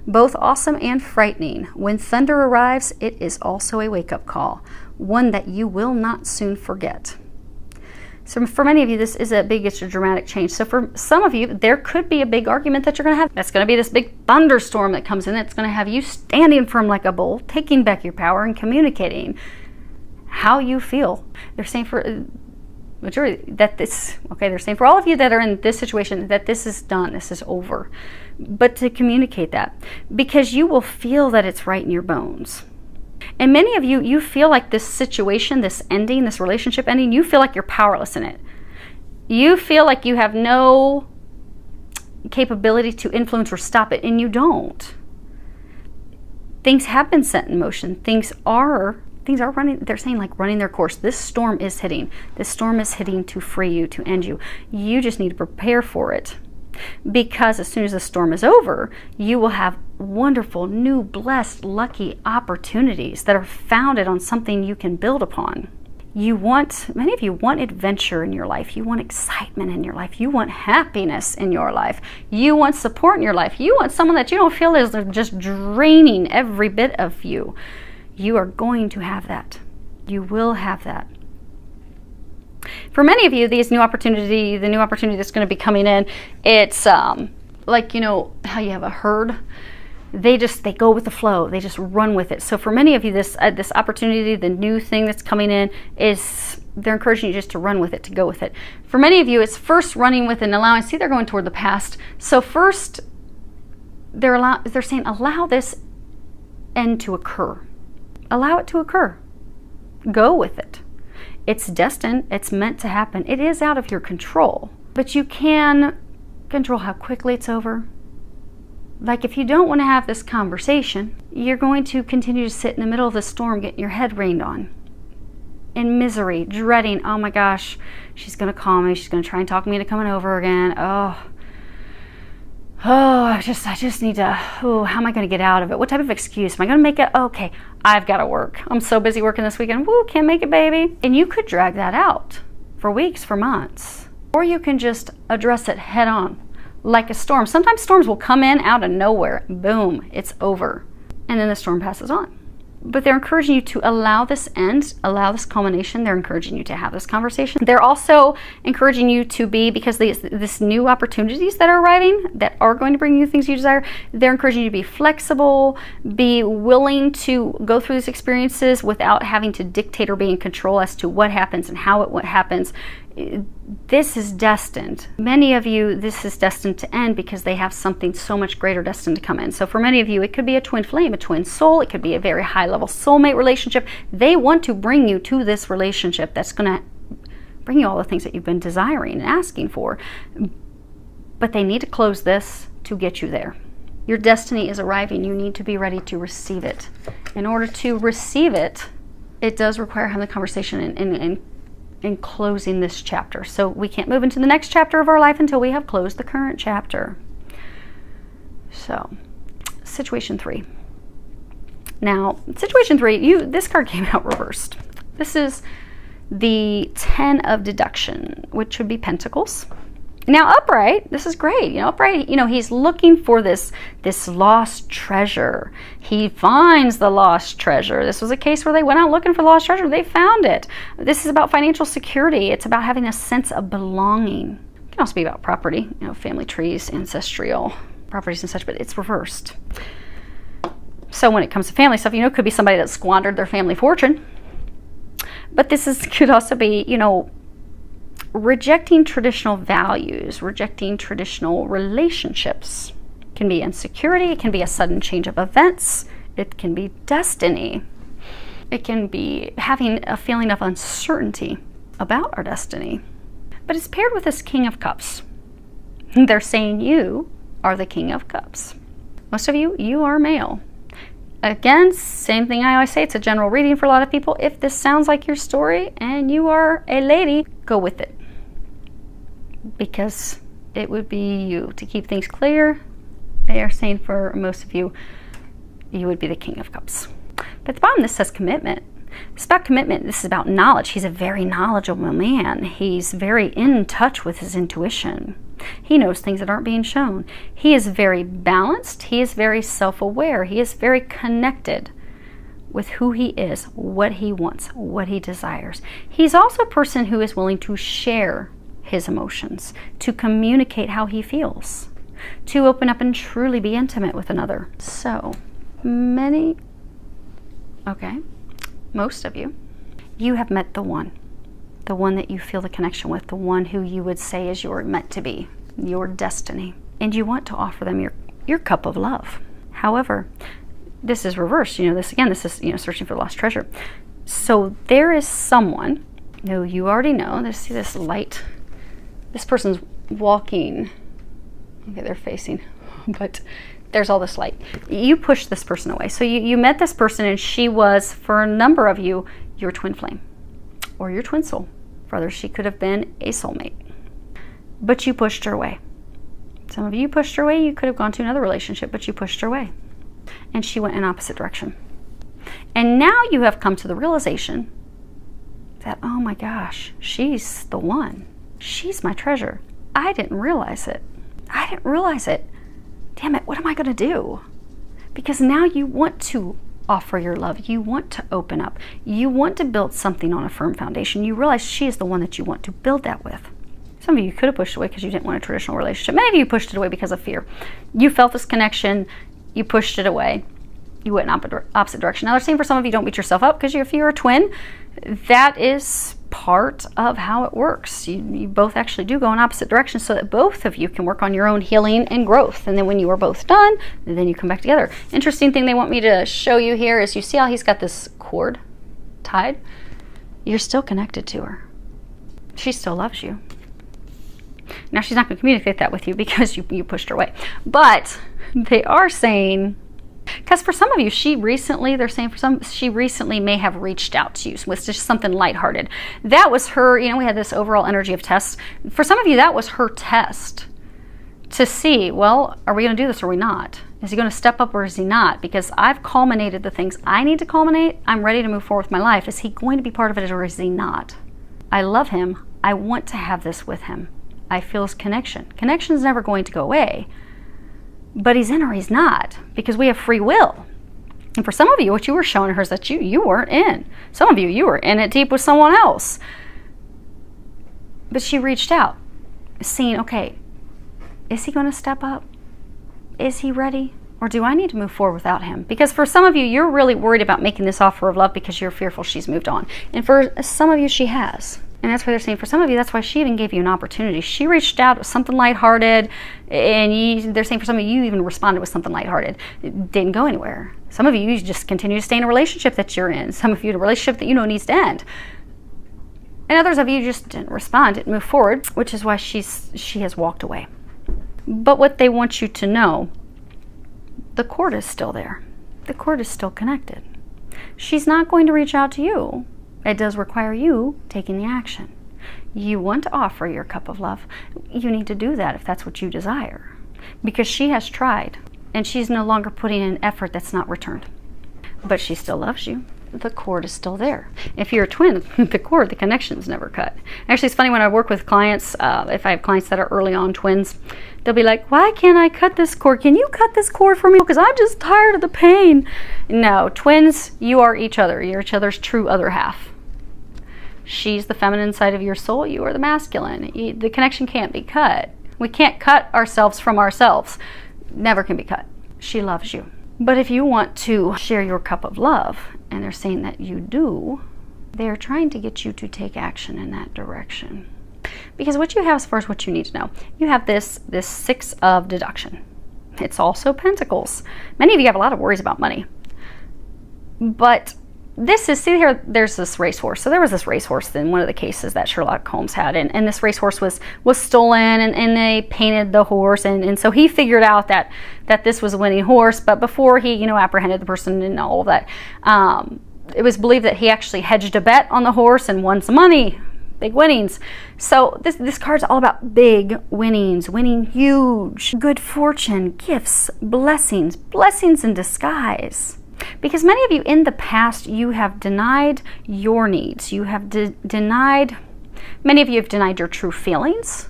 S1: Both awesome and frightening. When thunder arrives, it is also a wake-up call, one that you will not soon forget. So for many of you, this is a big, it's a dramatic change. So for some of you, there could be a big argument that you're going to have. That's going to be this big thunderstorm that comes in. That's going to have you standing firm like a bull, taking back your power and communicating how you feel. They're saying for majority that this, okay, they're saying for all of you that are in this situation that this is done, this is over. But to communicate that, because you will feel that it's right in your bones. And many of you, you feel like this situation, this ending, this relationship ending, you feel like you're powerless in it. You feel like you have no capability to influence or stop it, and you don't. Things have been set in motion. Things are running, they're saying like running their course. This storm is hitting. This storm is hitting to free you, to end you. You just need to prepare for it. Because as soon as the storm is over, you will have wonderful, new, blessed, lucky opportunities that are founded on something you can build upon. Many of you want adventure in your life. You want excitement in your life. You want happiness in your life. You want support in your life. You want someone that you don't feel is just draining every bit of you. You are going to have that. You will have that. For many of you, the new opportunity that's going to be coming in, it's like, you know, how you have a herd. They go with the flow. They just run with it. So for many of you, this opportunity, the new thing that's coming in, they're encouraging you just to run with it, to go with it. For many of you, it's first running with and allowing. See, they're going toward the past. So first, they're saying, allow this end to occur. Allow it to occur. Go with it. It's destined. It's meant to happen. It is out of your control. But you can control how quickly it's over. Like if you don't want to have this conversation, you're going to continue to sit in the middle of the storm getting your head rained on. In misery, dreading, oh my gosh, she's going to call me. She's going to try and talk me into coming over again. I just need to, how am I going to get out of it? What type of excuse? Am I going to make it? Okay, I've got to work. I'm so busy working this weekend. Woo, can't make it, baby. And you could drag that out for weeks, for months. Or you can just address it head on, like a storm. Sometimes storms will come in out of nowhere. Boom, it's over. And then the storm passes on. But they're encouraging you to allow this end, allow this culmination. They're encouraging you to have this conversation. They're also encouraging you to be, because this new opportunities that are arriving, that are going to bring you things you desire, they're encouraging you to be flexible, be willing to go through these experiences without having to dictate or be in control as to what happens and how what happens. This is destined. Many of you, this is destined to end because they have something so much greater destined to come in. So for many of you, it could be a twin flame, a twin soul. It could be a very high-level soulmate relationship. They want to bring you to this relationship that's going to bring you all the things that you've been desiring and asking for. But they need to close this to get you there. Your destiny is arriving. You need to be ready to receive it. In order to receive it, it does require having the conversation and closing this chapter. So we can't move into the next chapter of our life until we have closed the current chapter. So, situation 3. Now, situation 3, this card came out reversed. This is the 10 of deduction, which would be Pentacles. Now, upright, this is great. Upright, he's looking for this lost treasure. He finds the lost treasure. This was a case where they went out looking for the lost treasure. They found it. This is about financial security. It's about having a sense of belonging. It can also be about property, family trees, ancestral. properties and such, but it's reversed. So when it comes to family stuff, it could be somebody that squandered their family fortune. But could also be, rejecting traditional values, rejecting traditional relationships. It can be insecurity. It can be a sudden change of events. It can be destiny. It can be having a feeling of uncertainty about our destiny. But it's paired with this King of Cups. They're saying you are the King of Cups. Most of you, you are male. Again, same thing I always say, it's a general reading for a lot of people. If this sounds like your story and you are a lady, go with it. Because it would be you. To keep things clear, they are saying for most of you, you would be the King of Cups. But at the bottom, this says commitment. It's about commitment. This is about knowledge. He's a very knowledgeable man. He's very in touch with his intuition. He knows things that aren't being shown. He is very balanced. He is very self-aware. He is very connected with who he is, what he wants, what he desires. He's also a person who is willing to share his emotions, to communicate how he feels, to open up and truly be intimate with another. So, most of you, you have met the one that you feel the connection with, the one who you would say is your meant to be, your destiny. And you want to offer them your cup of love. However, this is reversed. This is, searching for lost treasure. So there is someone who you already know. See this light? This person's walking. Okay, they're facing, but there's all this light. You pushed this person away. So you met this person, and she was, for a number of you, your twin flame or your twin soul. For others, she could have been a soulmate. But you pushed her away. Some of you pushed her away. You could have gone to another relationship, but you pushed her away. And she went in opposite direction. And now you have come to the realization that, oh my gosh, she's the one. She's my treasure. I didn't realize it. I didn't realize it. Damn it, what am I going to do? Because now you want to offer your love. You want to open up. You want to build something on a firm foundation. You realize she is the one that you want to build that with. Some of you could have pushed away because you didn't want a traditional relationship. Many of you pushed it away because of fear. You felt this connection. You pushed it away. You went in opposite direction. Now they're saying for some of you, don't beat yourself up because if you're a twin, that is part of how it works. You both actually do go in opposite directions so that both of you can work on your own healing and growth. And then when you are both done, then you come back together. Interesting thing they want me to show you here is you see how he's got this cord tied? You're still connected to her. She still loves you. Now she's not going to communicate that with you because you pushed her away. But they are saying, because for some of you, she recently may have reached out to you with just something lighthearted. That was her, we had this overall energy of tests. For some of you, that was her test to see, well, are we going to do this or are we not? Is he going to step up or is he not? Because I've culminated the things I need to culminate. I'm ready to move forward with my life. Is he going to be part of it or is he not? I love him. I want to have this with him. I feel his connection. Connection is never going to go away. But he's in or he's not, because we have free will. And for some of you, what you were showing her is that you weren't in. Some of you were in it deep with someone else. But she reached out, seeing, okay, is he going to step up? Is he ready? Or do I need to move forward without him? Because for some of you, you're really worried about making this offer of love because you're fearful she's moved on. And for some of you, she has. And that's why they're saying for some of you, that's why she even gave you an opportunity. She reached out with something lighthearted, and they're saying for some of you, you even responded with something lighthearted. It didn't go anywhere. Some of you just continue to stay in a relationship that you're in. Some of you in a relationship that needs to end. And others of you just didn't respond, didn't move forward, which is why she has walked away. But what they want you to know, the cord is still there. The cord is still connected. She's not going to reach out to you. It does require you taking the action. You want to offer your cup of love. You need to do that if that's what you desire. Because she has tried, and she's no longer putting in effort that's not returned. But she still loves you. The cord is still there. If you're a twin, the connection's never cut. Actually, it's funny when I work with clients, if I have clients that are early on twins, they'll be like, why can't I cut this cord? Can you cut this cord for me? Because I'm just tired of the pain. No, twins, you are each other. You're each other's true other half. She's the feminine side of your soul. You are the masculine. The connection can't be cut. We can't cut ourselves from ourselves. never can be cut. She loves you. But if you want to share your cup of love, and they're saying that you do, they're trying to get you to take action in that direction. Because what you have as far as what you need to know, you have this Six of Deduction. It's also Pentacles. Many of you have a lot of worries about money. But this is, see here, there's this racehorse. So there was this racehorse in one of the cases that Sherlock Holmes had, and this racehorse was stolen, and they painted the horse, and so he figured out that this was a winning horse. But before he, you know, apprehended the person and all of that, it was believed that he actually hedged a bet on the horse and won some money, big winnings. So this card's all about big winnings, winning huge, good fortune, gifts, blessings in disguise. Because many of you in the past, you have denied your needs. You have denied, many of you have denied your true feelings.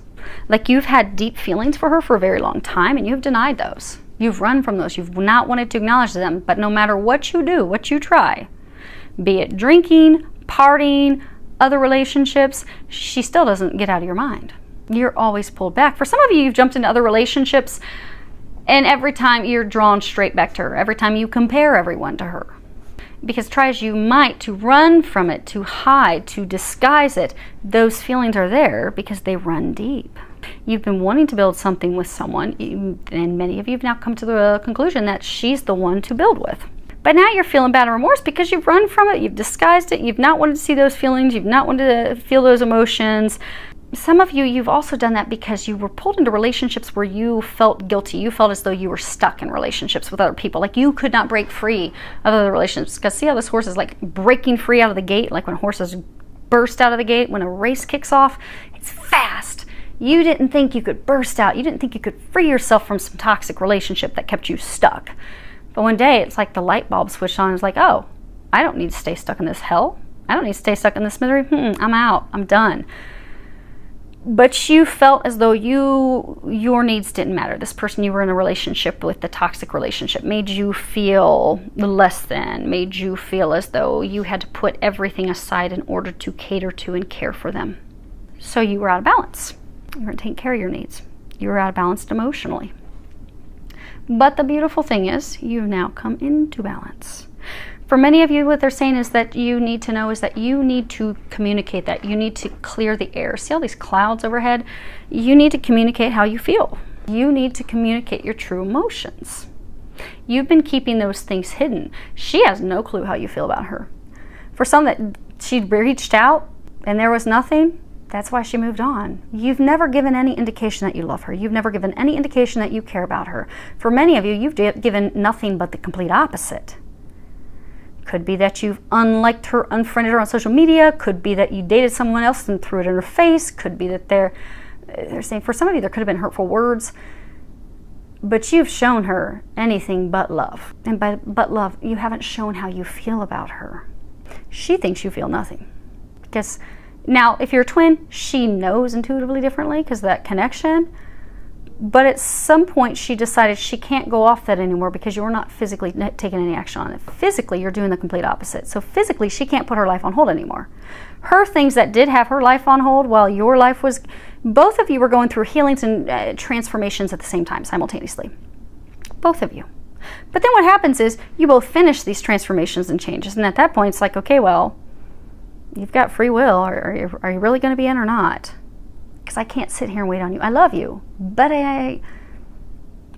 S1: Like you've had deep feelings for her for a very long time, and you've denied those. You've run from those. You've not wanted to acknowledge them. But no matter what you do, what you try, be it drinking, partying, other relationships, she still doesn't get out of your mind. You're always pulled back. For some of you, you've jumped into other relationships, and every time you're drawn straight back to her. Every time you compare everyone to her. Because try as you might to run from it, to hide, to disguise it, those feelings are there because they run deep. You've been wanting to build something with someone, and many of you have now come to the conclusion that she's the one to build with. But now you're feeling bad and remorse because you've run from it, you've disguised it, you've not wanted to see those feelings, you've not wanted to feel those emotions. Some of you, you've also done that because you were pulled into relationships where you felt guilty. You felt as though you were stuck in relationships with other people. Like you could not break free of other relationships. Because see how this horse is like breaking free out of the gate? Like when horses burst out of the gate, when a race kicks off, it's fast. You didn't think you could burst out. You didn't think you could free yourself from some toxic relationship that kept you stuck. But one day, it's like the light bulb switched on. It's like, oh, I don't need to stay stuck in this hell. I don't need to stay stuck in this misery. I'm out. I'm done. But you felt as though your needs didn't matter. This person you were in a relationship with, the toxic relationship, made you feel less than, made you feel as though you had to put everything aside in order to cater to and care for them. So you were out of balance. You weren't taking care of your needs. You were out of balance emotionally. But the beautiful thing is, you've now come into balance. For many of you, what they're saying is that you need to know is that you need to communicate that. You need to clear the air. See all these clouds overhead? You need to communicate how you feel. You need to communicate your true emotions. You've been keeping those things hidden. She has no clue how you feel about her. For some that she reached out and there was nothing, that's why she moved on. You've never given any indication that you love her. You've never given any indication that you care about her. For many of you, you've given nothing but the complete opposite. Could be that you've unliked her, unfriended her on social media. Could be that you dated someone else and threw it in her face. Could be that they're saying, for some of you, there could have been hurtful words. But you've shown her anything but love. And by but love, you haven't shown how you feel about her. She thinks you feel nothing. Because now, if you're a twin, she knows intuitively differently because of that connection. But at some point, she decided she can't go off that anymore because you're not physically taking any action on it. Physically, you're doing the complete opposite. So physically, she can't put her life on hold anymore. Her things that did have her life on hold while your life was, both of you were going through healings and transformations at the same time, simultaneously. Both of you. But then what happens is you both finish these transformations and changes. And at that point, it's like, okay, well, you've got free will. Are you really going to be in or not? Because I can't sit here and wait on you. I love you, but I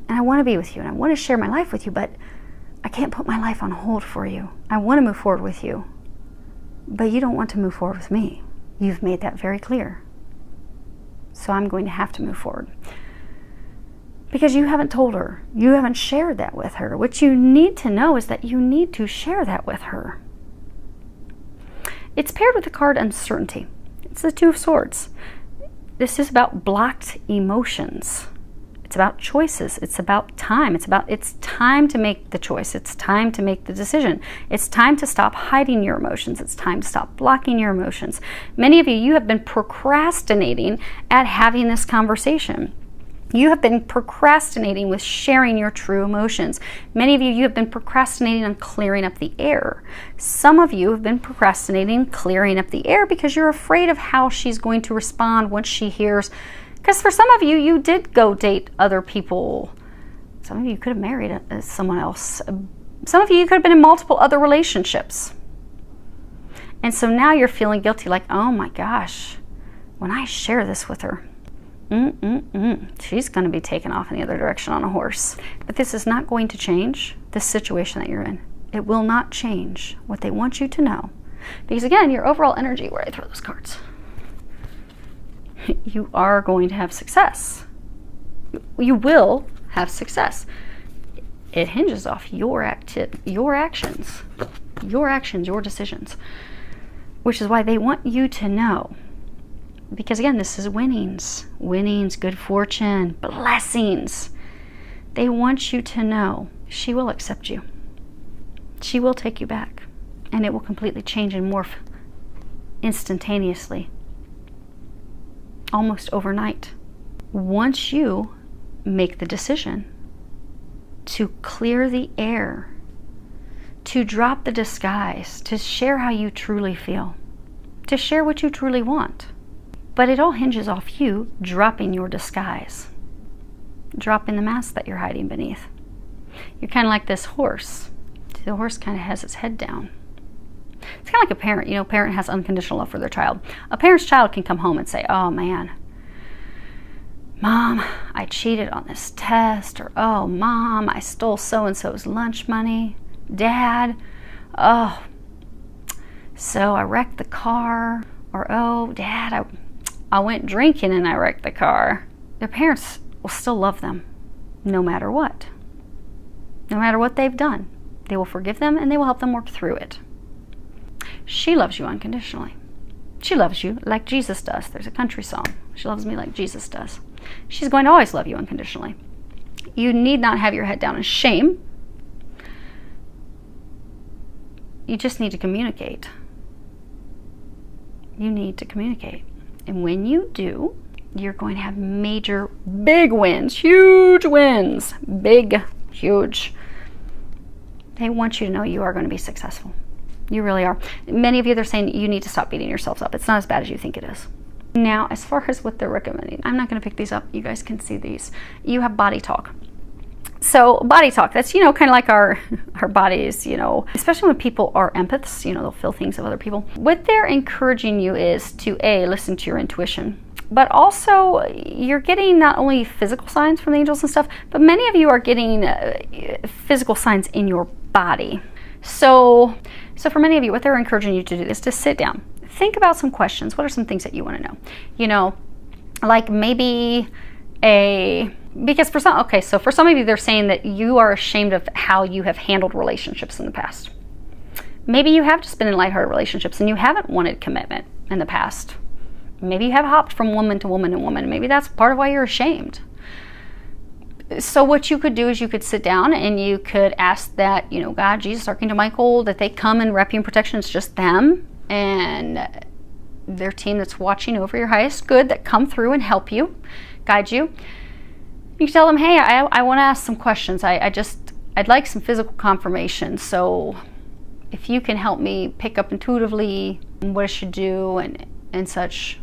S1: want to be with you, and I want to share my life with you, but I can't put my life on hold for you. I want to move forward with you, but you don't want to move forward with me. You've made that very clear. So I'm going to have to move forward. Because you haven't told her. You haven't shared that with her. What you need to know is that you need to share that with her. It's paired with the card uncertainty. It's the Two of Swords. This is about blocked emotions. It's about choices. It's about time. It's time to make the choice. It's time to make the decision. It's time to stop hiding your emotions. It's time to stop blocking your emotions. Many of you have been procrastinating at having this conversation. You have been procrastinating with sharing your true emotions. Many of you have been procrastinating on clearing up the air. Some of you have been procrastinating clearing up the air because you're afraid of how she's going to respond once she hears. Because for some of you, you did go date other people Some of you could have married someone else. Some of you could have been in multiple other relationships. And so now you're feeling guilty, like, oh my gosh, when I share this with her, she's going to be taken off in the other direction on a horse. But this is not going to change this situation that you're in. It will not change what they want you to know. Because again, your overall energy, where I throw those cards, you are going to have success. You will have success. It hinges off your actions, your decisions, which is why they want you to know. Because again, this is winnings, good fortune, blessings. They want you to know she will accept you. She will take you back, and it will completely change and morph instantaneously, almost overnight. Once you make the decision to clear the air, to drop the disguise, to share how you truly feel, to share what you truly want. But it all hinges off you dropping your disguise, dropping the mask that you're hiding beneath. You're kind of like this horse. The horse kind of has its head down. It's kind of like a parent. You know, a parent has unconditional love for their child. A parent's child can come home and say, oh man, Mom, I cheated on this test, or oh, Mom, I stole so-and-so's lunch money. Dad, oh, so I wrecked the car, or oh, Dad, I went drinking and I wrecked the car. Their parents will still love them no matter what. No matter what they've done. They will forgive them and they will help them work through it. She loves you unconditionally. She loves you like Jesus does. There's a country song. She loves me like Jesus does. She's going to always love you unconditionally. You need not have your head down in shame. You just need to communicate. You need to communicate. And when you do, you're going to have major, big wins, huge wins, big, huge. They want you to know you are going to be successful. You really are. Many of you, they're saying you need to stop beating yourselves up. It's not as bad as you think it is. Now, as far as what they're recommending, I'm not going to pick these up. You guys can see these. You have body talk. So body talk, that's, you know, kind of like our bodies, you know, especially when people are empaths, you know, they'll feel things of other people. What they're encouraging you is to listen to your intuition, but also you're getting not only physical signs from the angels and stuff, but many of you are getting physical signs in your body. So for many of you, what they're encouraging you to do is to sit down, think about some questions. What are some things that you want to know? You know, like maybe because for some of you, they're saying that you are ashamed of how you have handled relationships in the past. Maybe you have just been in lighthearted relationships and you haven't wanted commitment in the past. Maybe you have hopped from woman to woman to woman. Maybe that's part of why you're ashamed. So what you could do is you could sit down and you could ask that, you know, God, Jesus, Archangel Michael, that they come and wrap you in protection. It's just them and their team that's watching over your highest good that come through and help you, guide you. You can tell them, hey, I want to ask some questions. I'd like some physical confirmation. So if you can help me pick up intuitively what I should do and such,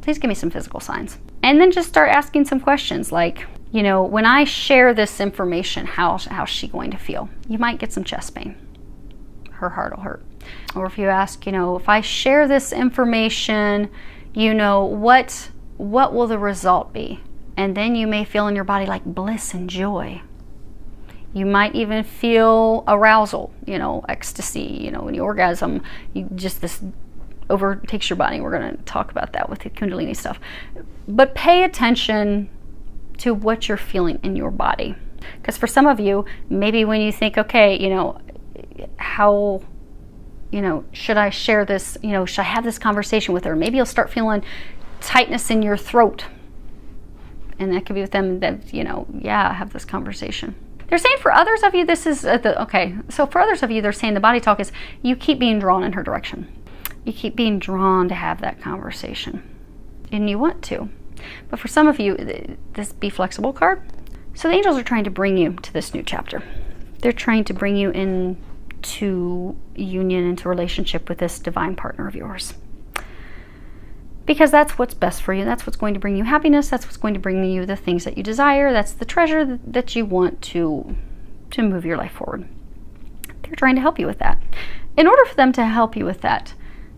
S1: please give me some physical signs. And then just start asking some questions like, you know, when I share this information, how's she going to feel? You might get some chest pain. Her heart will hurt. Or if you ask, you know, if I share this information, you know, what will the result be? And then you may feel in your body like bliss and joy. You might even feel arousal, you know, ecstasy, you know, when you orgasm, this overtakes your body. We're going to talk about that with the Kundalini stuff. But pay attention to what you're feeling in your body. Because for some of you, maybe when you think, okay, you know, how, you know, should I share this, you know, should I have this conversation with her? Maybe you'll start feeling tightness in your throat. And that could be with them that, you know, yeah, have this conversation. They're saying for others of you, this is, so for others of you, they're saying the body talk is you keep being drawn in her direction. You keep being drawn to have that conversation. And you want to. But for some of you, this Be Flexible card, so the angels are trying to bring you to this new chapter. They're trying to bring you into union, into relationship with this divine partner of yours. because that's what's best for you. That's what's going to bring you happiness. That's what's going to bring you the things that you desire. That's the treasure that you want to move your life forward. They're trying to help you with that. In order for them to help you with that,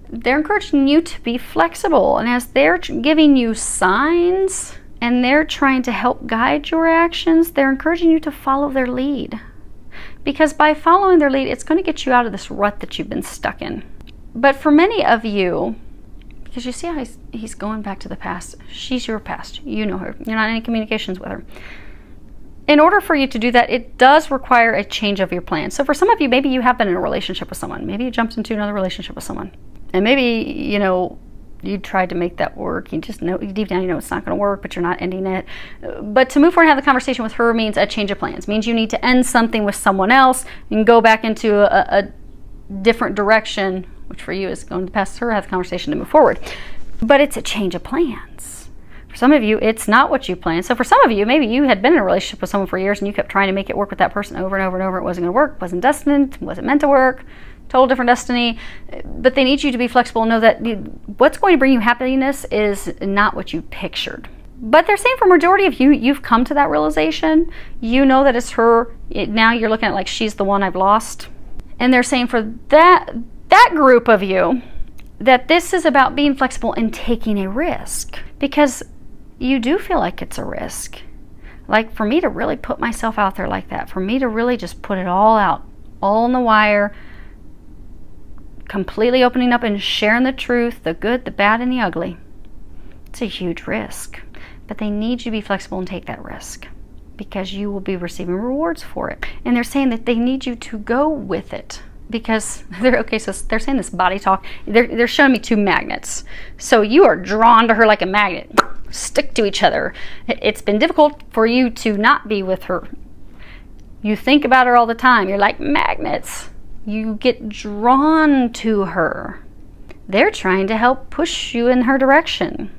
S1: they're encouraging you to be flexible. And as they're giving you signs and they're trying to help guide your actions, they're encouraging you to follow their lead. Because by following their lead, it's going to get you out of this rut that you've been stuck in. But for many of you, because you see how he's going back to the past. She's your past. You know her. You're not in any communications with her. In order for you to do that, it does require a change of your plan. So for some of you, maybe you have been in a relationship with someone. Maybe you jumped into another relationship with someone. And maybe, you know, you tried to make that work. You just know, deep down, you know it's not going to work, but you're not ending it. But to move forward and have the conversation with her means a change of plans. Means you need to end something with someone else and go back into a different direction, which for you is going to pass her, have the conversation to move forward. But it's a change of plans. For some of you, it's not what you planned. So for some of you, maybe you had been in a relationship with someone for years and you kept trying to make it work with that person over and over and over. It wasn't going to work, wasn't destined, wasn't meant to work, total different destiny. But they need you to be flexible and know that what's going to bring you happiness is not what you pictured. But they're saying for majority of you, you've come to that realization. You know that it's her. Now you're looking at it like she's the one I've lost. And they're saying for that group of you, that this is about being flexible and taking a risk. Because you do feel like it's a risk. Like for me to really put myself out there like that, for me to really just put it all out, all on the wire, completely opening up and sharing the truth, the good, the bad, and the ugly. It's a huge risk. But they need you to be flexible and take that risk because you will be receiving rewards for it. And they're saying that they need you to go with it. Because so they're saying this body talk. They're showing me two magnets. So you are drawn to her like a magnet. Stick to each other. It's been difficult for you to not be with her. You think about her all the time. You're like magnets. You get drawn to her. They're trying to help push you in her direction.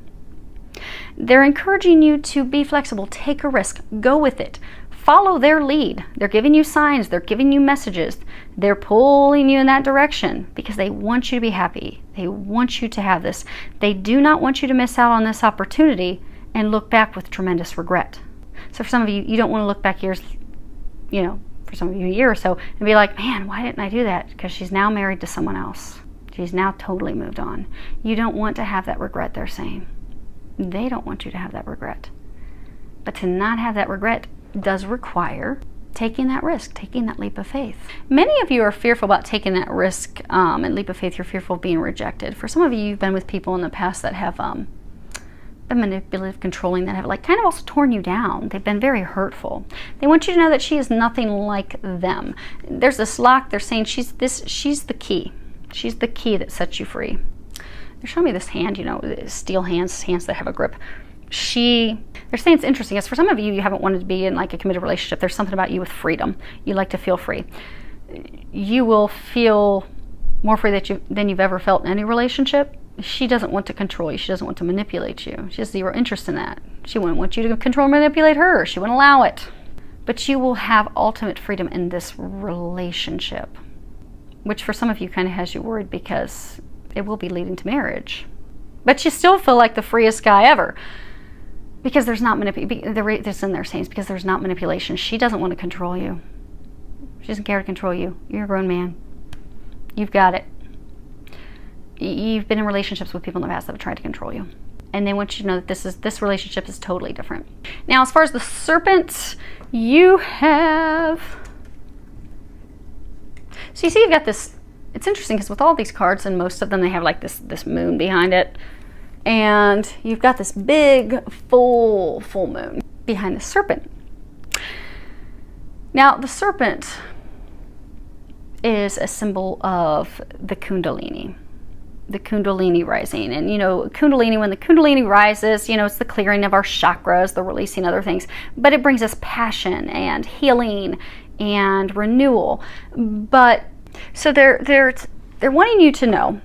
S1: They're encouraging you to be flexible. Take a risk. Go with it. Follow their lead. They're giving you signs. They're giving you messages. They're pulling you in that direction because they want you to be happy. They want you to have this. They do not want you to miss out on this opportunity and look back with tremendous regret. So for some of you, you don't want to look back years, you know, for some of you a year or so and be like, man, why didn't I do that? Because she's now married to someone else. She's now totally moved on. You don't want to have that regret, they're saying. They don't want you to have that regret. But to not have that regret does require taking that risk, taking that leap of faith. Many of you are fearful about taking that risk and leap of faith. You're fearful of being rejected. For some of you, you've been with people in the past that have been manipulative, controlling, that have like kind of also torn you down. They've been very hurtful. They want you to know that she is nothing like them. There's this lock. They're saying she's the key. She's the key that sets you free. They're showing me this hand, you know, steel hands that have a grip. They're saying it's interesting. As for some of you, you haven't wanted to be in like a committed relationship. There's something about you with freedom. You like to feel free. You will feel more free than you've ever felt in any relationship. She doesn't want to control you. She doesn't want to manipulate you. She has zero interest in that. She wouldn't want you to control and manipulate her. She wouldn't allow it. But you will have ultimate freedom in this relationship, which for some of you kind of has you worried because it will be leading to marriage. But you still feel like the freest guy ever. Because there's not manipulation. This in their sayings, because there's not manipulation. She doesn't want to control you. She doesn't care to control you. You're a grown man. You've got it. You've been in relationships with people in the past that have tried to control you. And they want you to know that this relationship is totally different. Now, as far as the serpent, you have... So you see you've got this... It's interesting because with all these cards, and most of them, they have like this moon behind it. And you've got this big full moon behind the serpent. Now the serpent is a symbol of the Kundalini rising. And you know, Kundalini, when the Kundalini rises, you know, it's the clearing of our chakras, the releasing other things, but it brings us passion and healing and renewal. But so they're wanting you to know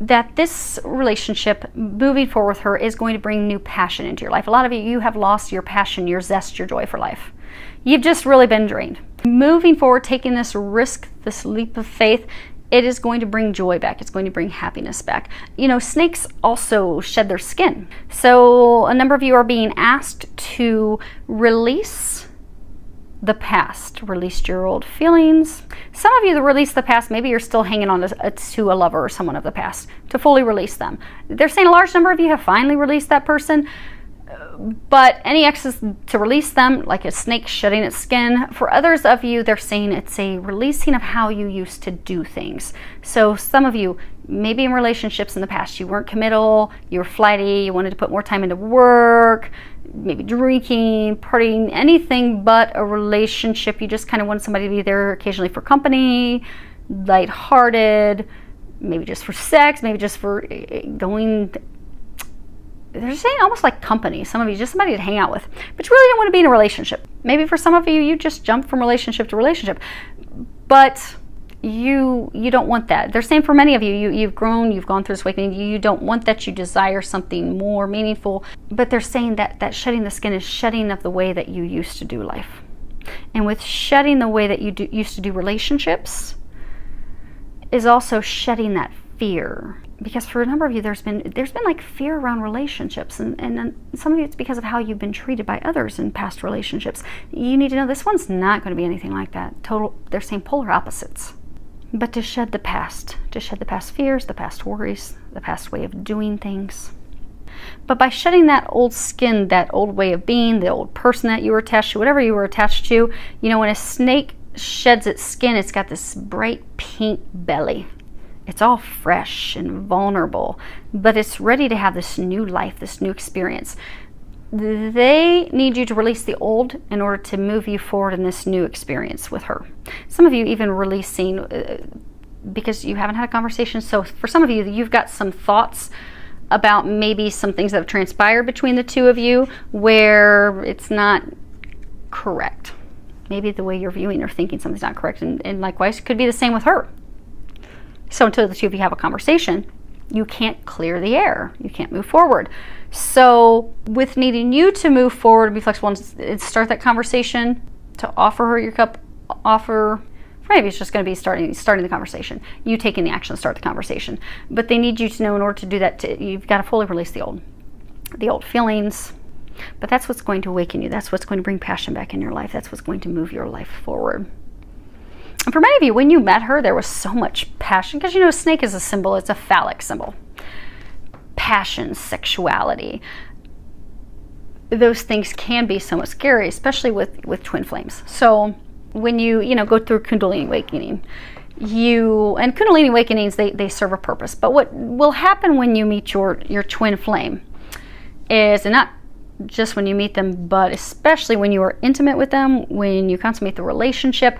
S1: that this relationship moving forward with her is going to bring new passion into your life. A lot of you have lost your passion, your zest, your joy for life. You've just really been drained. Moving forward, taking this risk, this leap of faith, it is going to bring joy back. It's going to bring happiness back. You know, snakes also shed their skin. So a number of you are being asked to release the past, release your old feelings. Some of you that release the past, maybe you're still hanging on to a lover or someone of the past, to fully release them. They're saying a large number of you have finally released that person, but any exes, to release them like a snake shedding its skin. For others of you, they're saying it's a releasing of how you used to do things. So some of you, maybe in relationships in the past, you weren't committal, you were flighty, you wanted to put more time into work, maybe drinking, partying, anything but a relationship. You just kind of wanted somebody to be there occasionally for company, lighthearted, maybe just for sex, maybe just for going. They're saying almost like company. Some of you, just somebody to hang out with, but you really don't want to be in a relationship. Maybe for some of you, you just jump from relationship to relationship, but you don't want that. They're saying for many of you, you've grown, you've gone through this awakening, you don't want that, you desire something more meaningful. But they're saying that shedding the skin is shedding of the way that you used to do life. And with shedding the way that you used to do relationships is also shedding that fear. Because for a number of you, there's been like fear around relationships, and some of you, it's because of how you've been treated by others in past relationships. You need to know this one's not going to be anything like that. They're saying polar opposites. But to shed the past fears, the past worries, the past way of doing things. But by shedding that old skin, that old way of being, the old person that you were attached to, whatever you were attached to, you know, when a snake sheds its skin, it's got this bright pink belly. It's all fresh and vulnerable, but it's ready to have this new life, this new experience. They need you to release the old in order to move you forward in this new experience with her. Some of you even releasing because you haven't had a conversation. So for some of you, you've got some thoughts about maybe some things that have transpired between the two of you where it's not correct. Maybe the way you're viewing or thinking something's not correct, and likewise, it could be the same with her. So until the two of you have a conversation, you can't clear the air. You can't move forward. So with needing you to move forward and be flexible and start that conversation, to offer her your cup, maybe it's just going to be starting the conversation. You taking the action to start the conversation. But they need you to know in order to do that, you've got to fully release the old feelings. But that's what's going to awaken you. That's what's going to bring passion back in your life. That's what's going to move your life forward. And for many of you, when you met her, there was so much passion, because you know, snake is a symbol, it's a phallic symbol. Passion, sexuality, those things can be somewhat scary, especially with twin flames. So when you go through Kundalini awakening, and Kundalini awakenings, they serve a purpose. But what will happen when you meet your twin flame is, and not just when you meet them, but especially when you are intimate with them, when you consummate the relationship,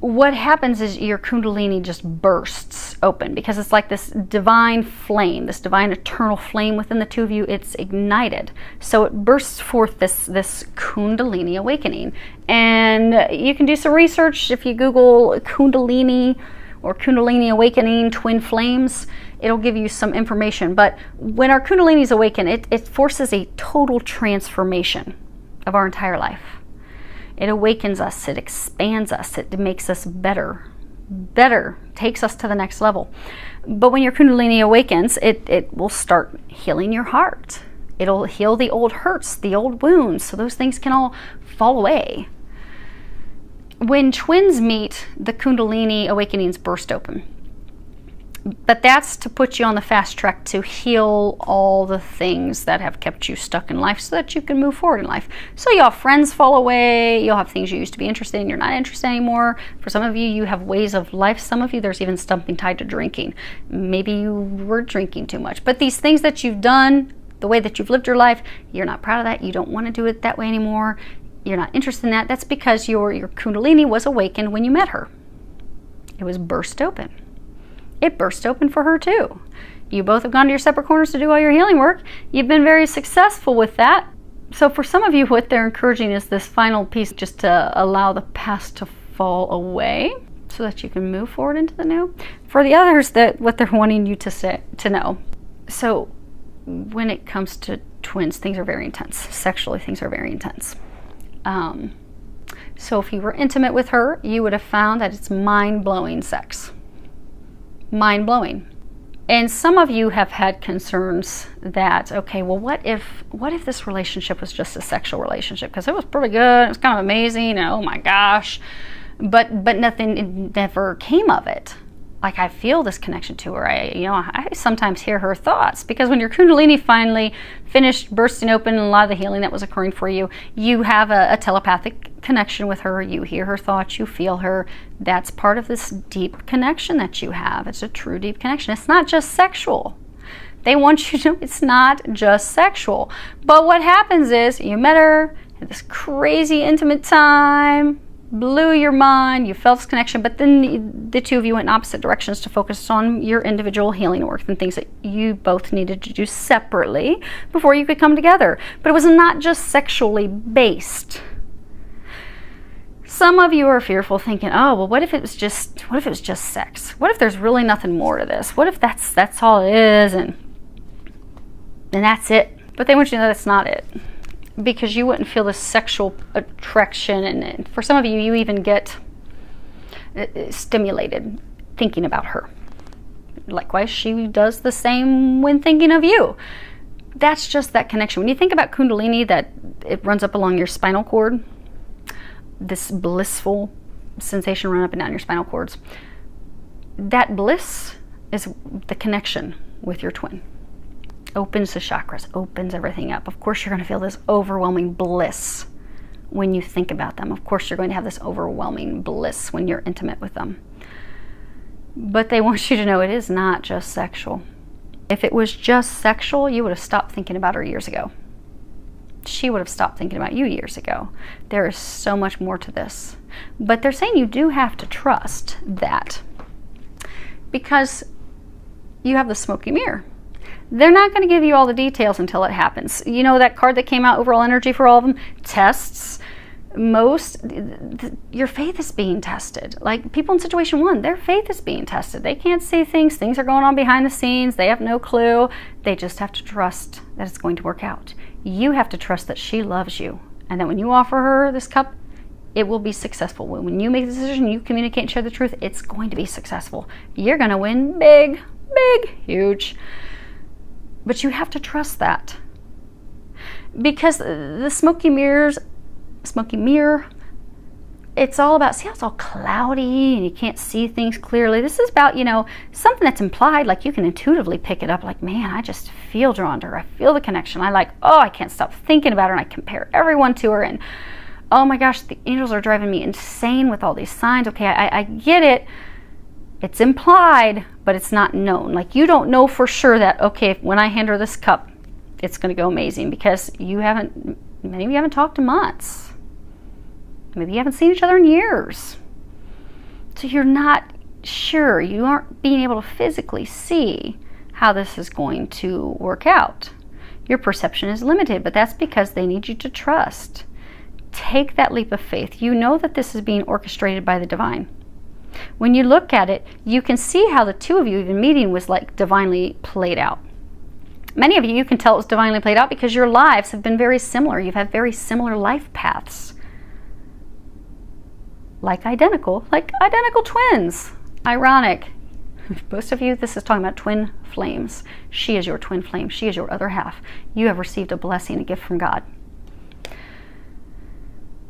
S1: what happens is your Kundalini just bursts open, because it's like this divine flame, this divine eternal flame within the two of you. It's ignited, so it bursts forth this Kundalini awakening. And you can do some research if you Google Kundalini or Kundalini awakening twin flames. It'll give you some information. But when our Kundalinis awaken, it forces a total transformation of our entire life. It awakens us, it expands us, it makes us better, takes us to the next level. But when your Kundalini awakens, it will start healing your heart. It'll heal the old hurts, the old wounds, so those things can all fall away. When twins meet, the Kundalini awakenings burst open. But that's to put you on the fast track to heal all the things that have kept you stuck in life, so that you can move forward in life. So you'll have friends fall away, you'll have things you used to be interested in, you're not interested anymore. For some of you, you have ways of life. Some of you, there's even something tied to drinking. Maybe you were drinking too much. But these things that you've done, the way that you've lived your life, you're not proud of that, you don't want to do it that way anymore, you're not interested in that. That's because your Kundalini was awakened when you met her. It was burst open. It burst open for her too. You both have gone to your separate corners to do all your healing work. You've been very successful with that. So for some of you, what they're encouraging is this final piece, just to allow the past to fall away so that you can move forward into the new. For the others, what they're wanting you to know. So when it comes to twins, things are very intense. Sexually, things are very intense. So if you were intimate with her, you would have found that it's mind-blowing sex. mind-blowing. And some of you have had concerns that, okay, well, what if this relationship was just a sexual relationship? Because it was pretty good, it was kind of amazing, and oh my gosh, but nothing, it never came of it. Like, I feel this connection to her. I sometimes hear her thoughts, because when your Kundalini finally finished bursting open and a lot of the healing that was occurring for you, you have a telepathic connection with her. You hear her thoughts, you feel her. That's part of this deep connection that you have. It's a true deep connection. It's not just sexual. They want you to know it's not just sexual. But what happens is, you met her, had this crazy intimate time, blew your mind, you felt this connection, but then the two of you went in opposite directions to focus on your individual healing work and things that you both needed to do separately before you could come together. But it was not just sexually based. Some of you are fearful, thinking, oh, well, what if it was just sex? What if there's really nothing more to this? What if that's all it is, and that's it? But they want you to know that's not it, because you wouldn't feel this sexual attraction, and for some of you, you even get stimulated thinking about her. Likewise, she does the same when thinking of you. That's just that connection. When you think about Kundalini, that it runs up along your spinal cord, this blissful sensation run up and down your spinal cords, that bliss is the connection with your twin. Opens the chakras, opens everything up. Of course, you're going to feel this overwhelming bliss when you think about them. Of course, you're going to have this overwhelming bliss when you're intimate with them. But they want you to know it is not just sexual. If it was just sexual, you would have stopped thinking about her years ago. She would have stopped thinking about you years ago. There is so much more to this. But they're saying you do have to trust that, because you have the smoky mirror. They're not going to give you all the details until it happens. You know that card that came out, overall energy for all of them? Tests. Your faith is being tested. Like people in situation 1, their faith is being tested. They can't see things. Things are going on behind the scenes. They have no clue. They just have to trust that it's going to work out. You have to trust that she loves you, and that when you offer her this cup, it will be successful. When you make the decision, you communicate and share the truth, it's going to be successful. You're going to win big, big, huge. But you have to trust that, because the smoky mirror, it's all about, see how it's all cloudy and you can't see things clearly? This is about, something that's implied, like you can intuitively pick it up, like, man, I just feel drawn to her. I feel the connection. I can't stop thinking about her, and I compare everyone to her, and oh my gosh, the angels are driving me insane with all these signs. Okay, I get it. It's implied, but it's not known. Like, you don't know for sure that, okay, when I hand her this cup, it's going to go amazing, because many of you haven't talked in months. Maybe you haven't seen each other in years. So you're not sure. You aren't being able to physically see how this is going to work out. Your perception is limited, but that's because they need you to trust. Take that leap of faith. You know that this is being orchestrated by the divine. When you look at it, you can see how the two of you even meeting was like divinely played out. Many of you can tell it was divinely played out because your lives have been very similar. You've had very similar life paths. Like identical twins. Ironic. Most of you, this is talking about twin flames. She is your twin flame. She is your other half. You have received a blessing, a gift from God.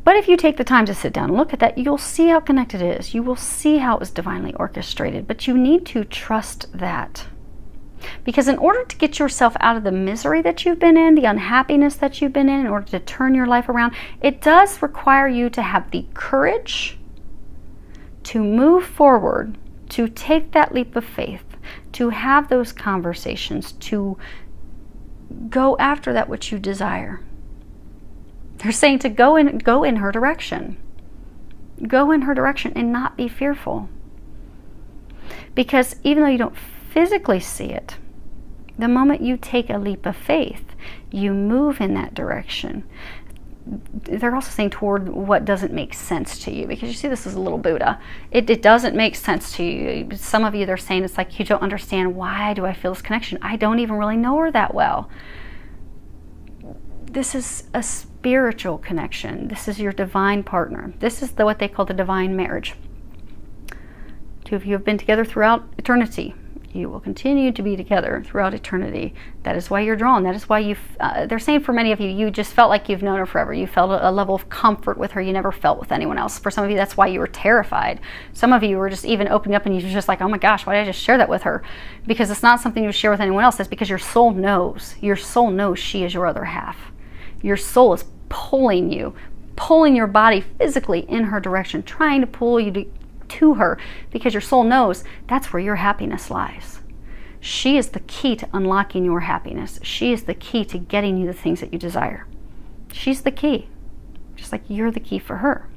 S1: But if you take the time to sit down and look at that, you'll see how connected it is. You will see how it was divinely orchestrated. But you need to trust that. Because in order to get yourself out of the misery that you've been in, the unhappiness that you've been in order to turn your life around, it does require you to have the courage to move forward, to take that leap of faith, to have those conversations, to go after that which you desire. They're saying to go in her direction. Go in her direction and not be fearful. Because even though you don't physically see it, the moment you take a leap of faith, you move in that direction. They're also saying toward what doesn't make sense to you, because you see this is a little Buddha. It doesn't make sense to you. Some of you, they're saying it's like you don't understand, why do I feel this connection? I don't even really know her that well. This is a spiritual connection. This is your divine partner. This is what they call the divine marriage. Two of you have been together throughout eternity. You will continue to be together throughout eternity. That is why you're drawn. That is why they're saying for many of you, you just felt like you've known her forever. You felt a level of comfort with her you never felt with anyone else. For some of you, that's why you were terrified. Some of you were just even opening up and you were just like, oh my gosh, why did I just share that with her? Because it's not something you share with anyone else. That's because your soul knows. Your soul knows she is your other half. Your soul is pulling you, pulling your body physically in her direction, trying to pull you to her, because your soul knows that's where your happiness lies. She is the key to unlocking your happiness. She is the key to getting you the things that you desire. She's the key, just like you're the key for her.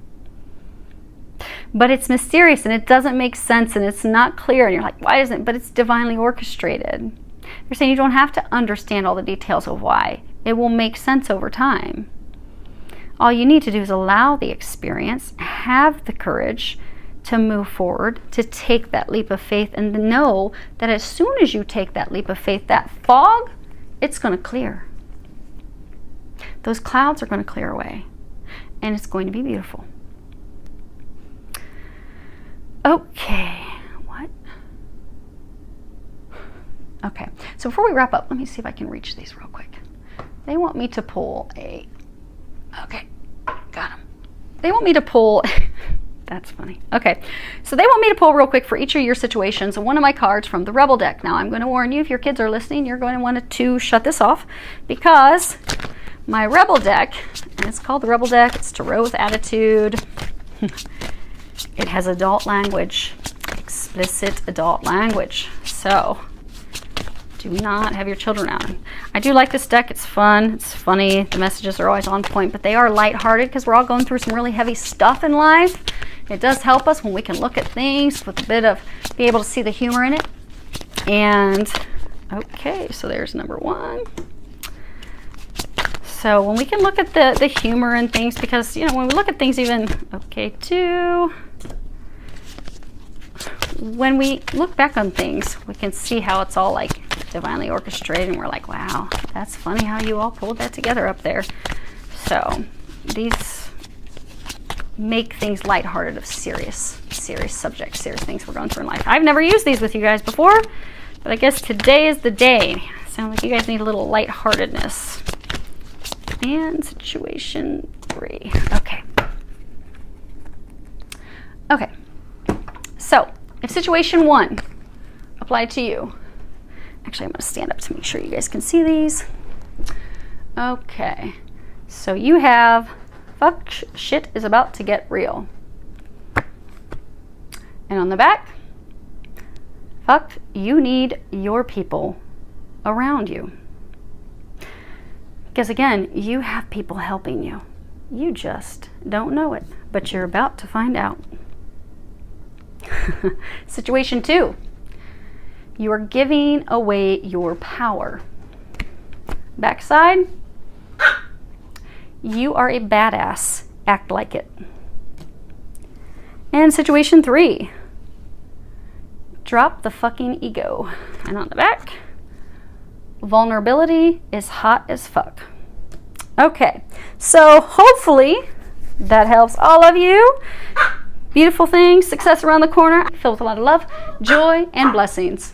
S1: But it's mysterious and it doesn't make sense and it's not clear, and you're like, why isn't it? But it's divinely orchestrated. They're saying you don't have to understand all the details of why. It will make sense over time. All you need to do is allow the experience, have the courage to move forward, to take that leap of faith, and to know that as soon as you take that leap of faith, that fog, it's going to clear. Those clouds are going to clear away, and it's going to be beautiful. Okay, what? Okay, so before we wrap up, let me see if I can reach these real quick. They want me to pull a, okay, got them. They want me to pull, that's funny. Okay, so they want me to pull real quick for each of your situations one of my cards from the Rebel deck. Now, I'm going to warn you, if your kids are listening, you're going to want to shut this off, because my Rebel deck, and it's called the Rebel deck, it's Tarot with Attitude. It has adult language, explicit adult language. So, do not have your children out. I do like this deck. It's fun. It's funny. The messages are always on point, but they are lighthearted because we're all going through some really heavy stuff in life. It does help us when we can look at things with a bit of, be able to see the humor in it. And, okay, so there's number one. So when we can look at the humor in things, because, you know, when we look at things even, okay, two. When we look back on things, we can see how it's all like divinely orchestrated, and we're like, wow, that's funny how you all pulled that together up there. So these make things lighthearted of serious subjects, serious things we're going through in life. I've never used these with you guys before, but I guess today is the day. Sounds like you guys need a little lightheartedness. And situation 3. Okay. Okay. So, if situation 1 applied to you, actually I'm going to stand up to make sure you guys can see these. Okay. So you have, fuck, shit is about to get real. And on the back, fuck, you need your people around you. Because again, you have people helping you. You just don't know it, but you're about to find out. Situation 2. You are giving away your power. Backside, you are a badass. Act like it. And situation 3. Drop the fucking ego. And on the back, vulnerability is hot as fuck. Okay, so hopefully that helps all of you. Beautiful things, success around the corner, filled with a lot of love, joy, and blessings.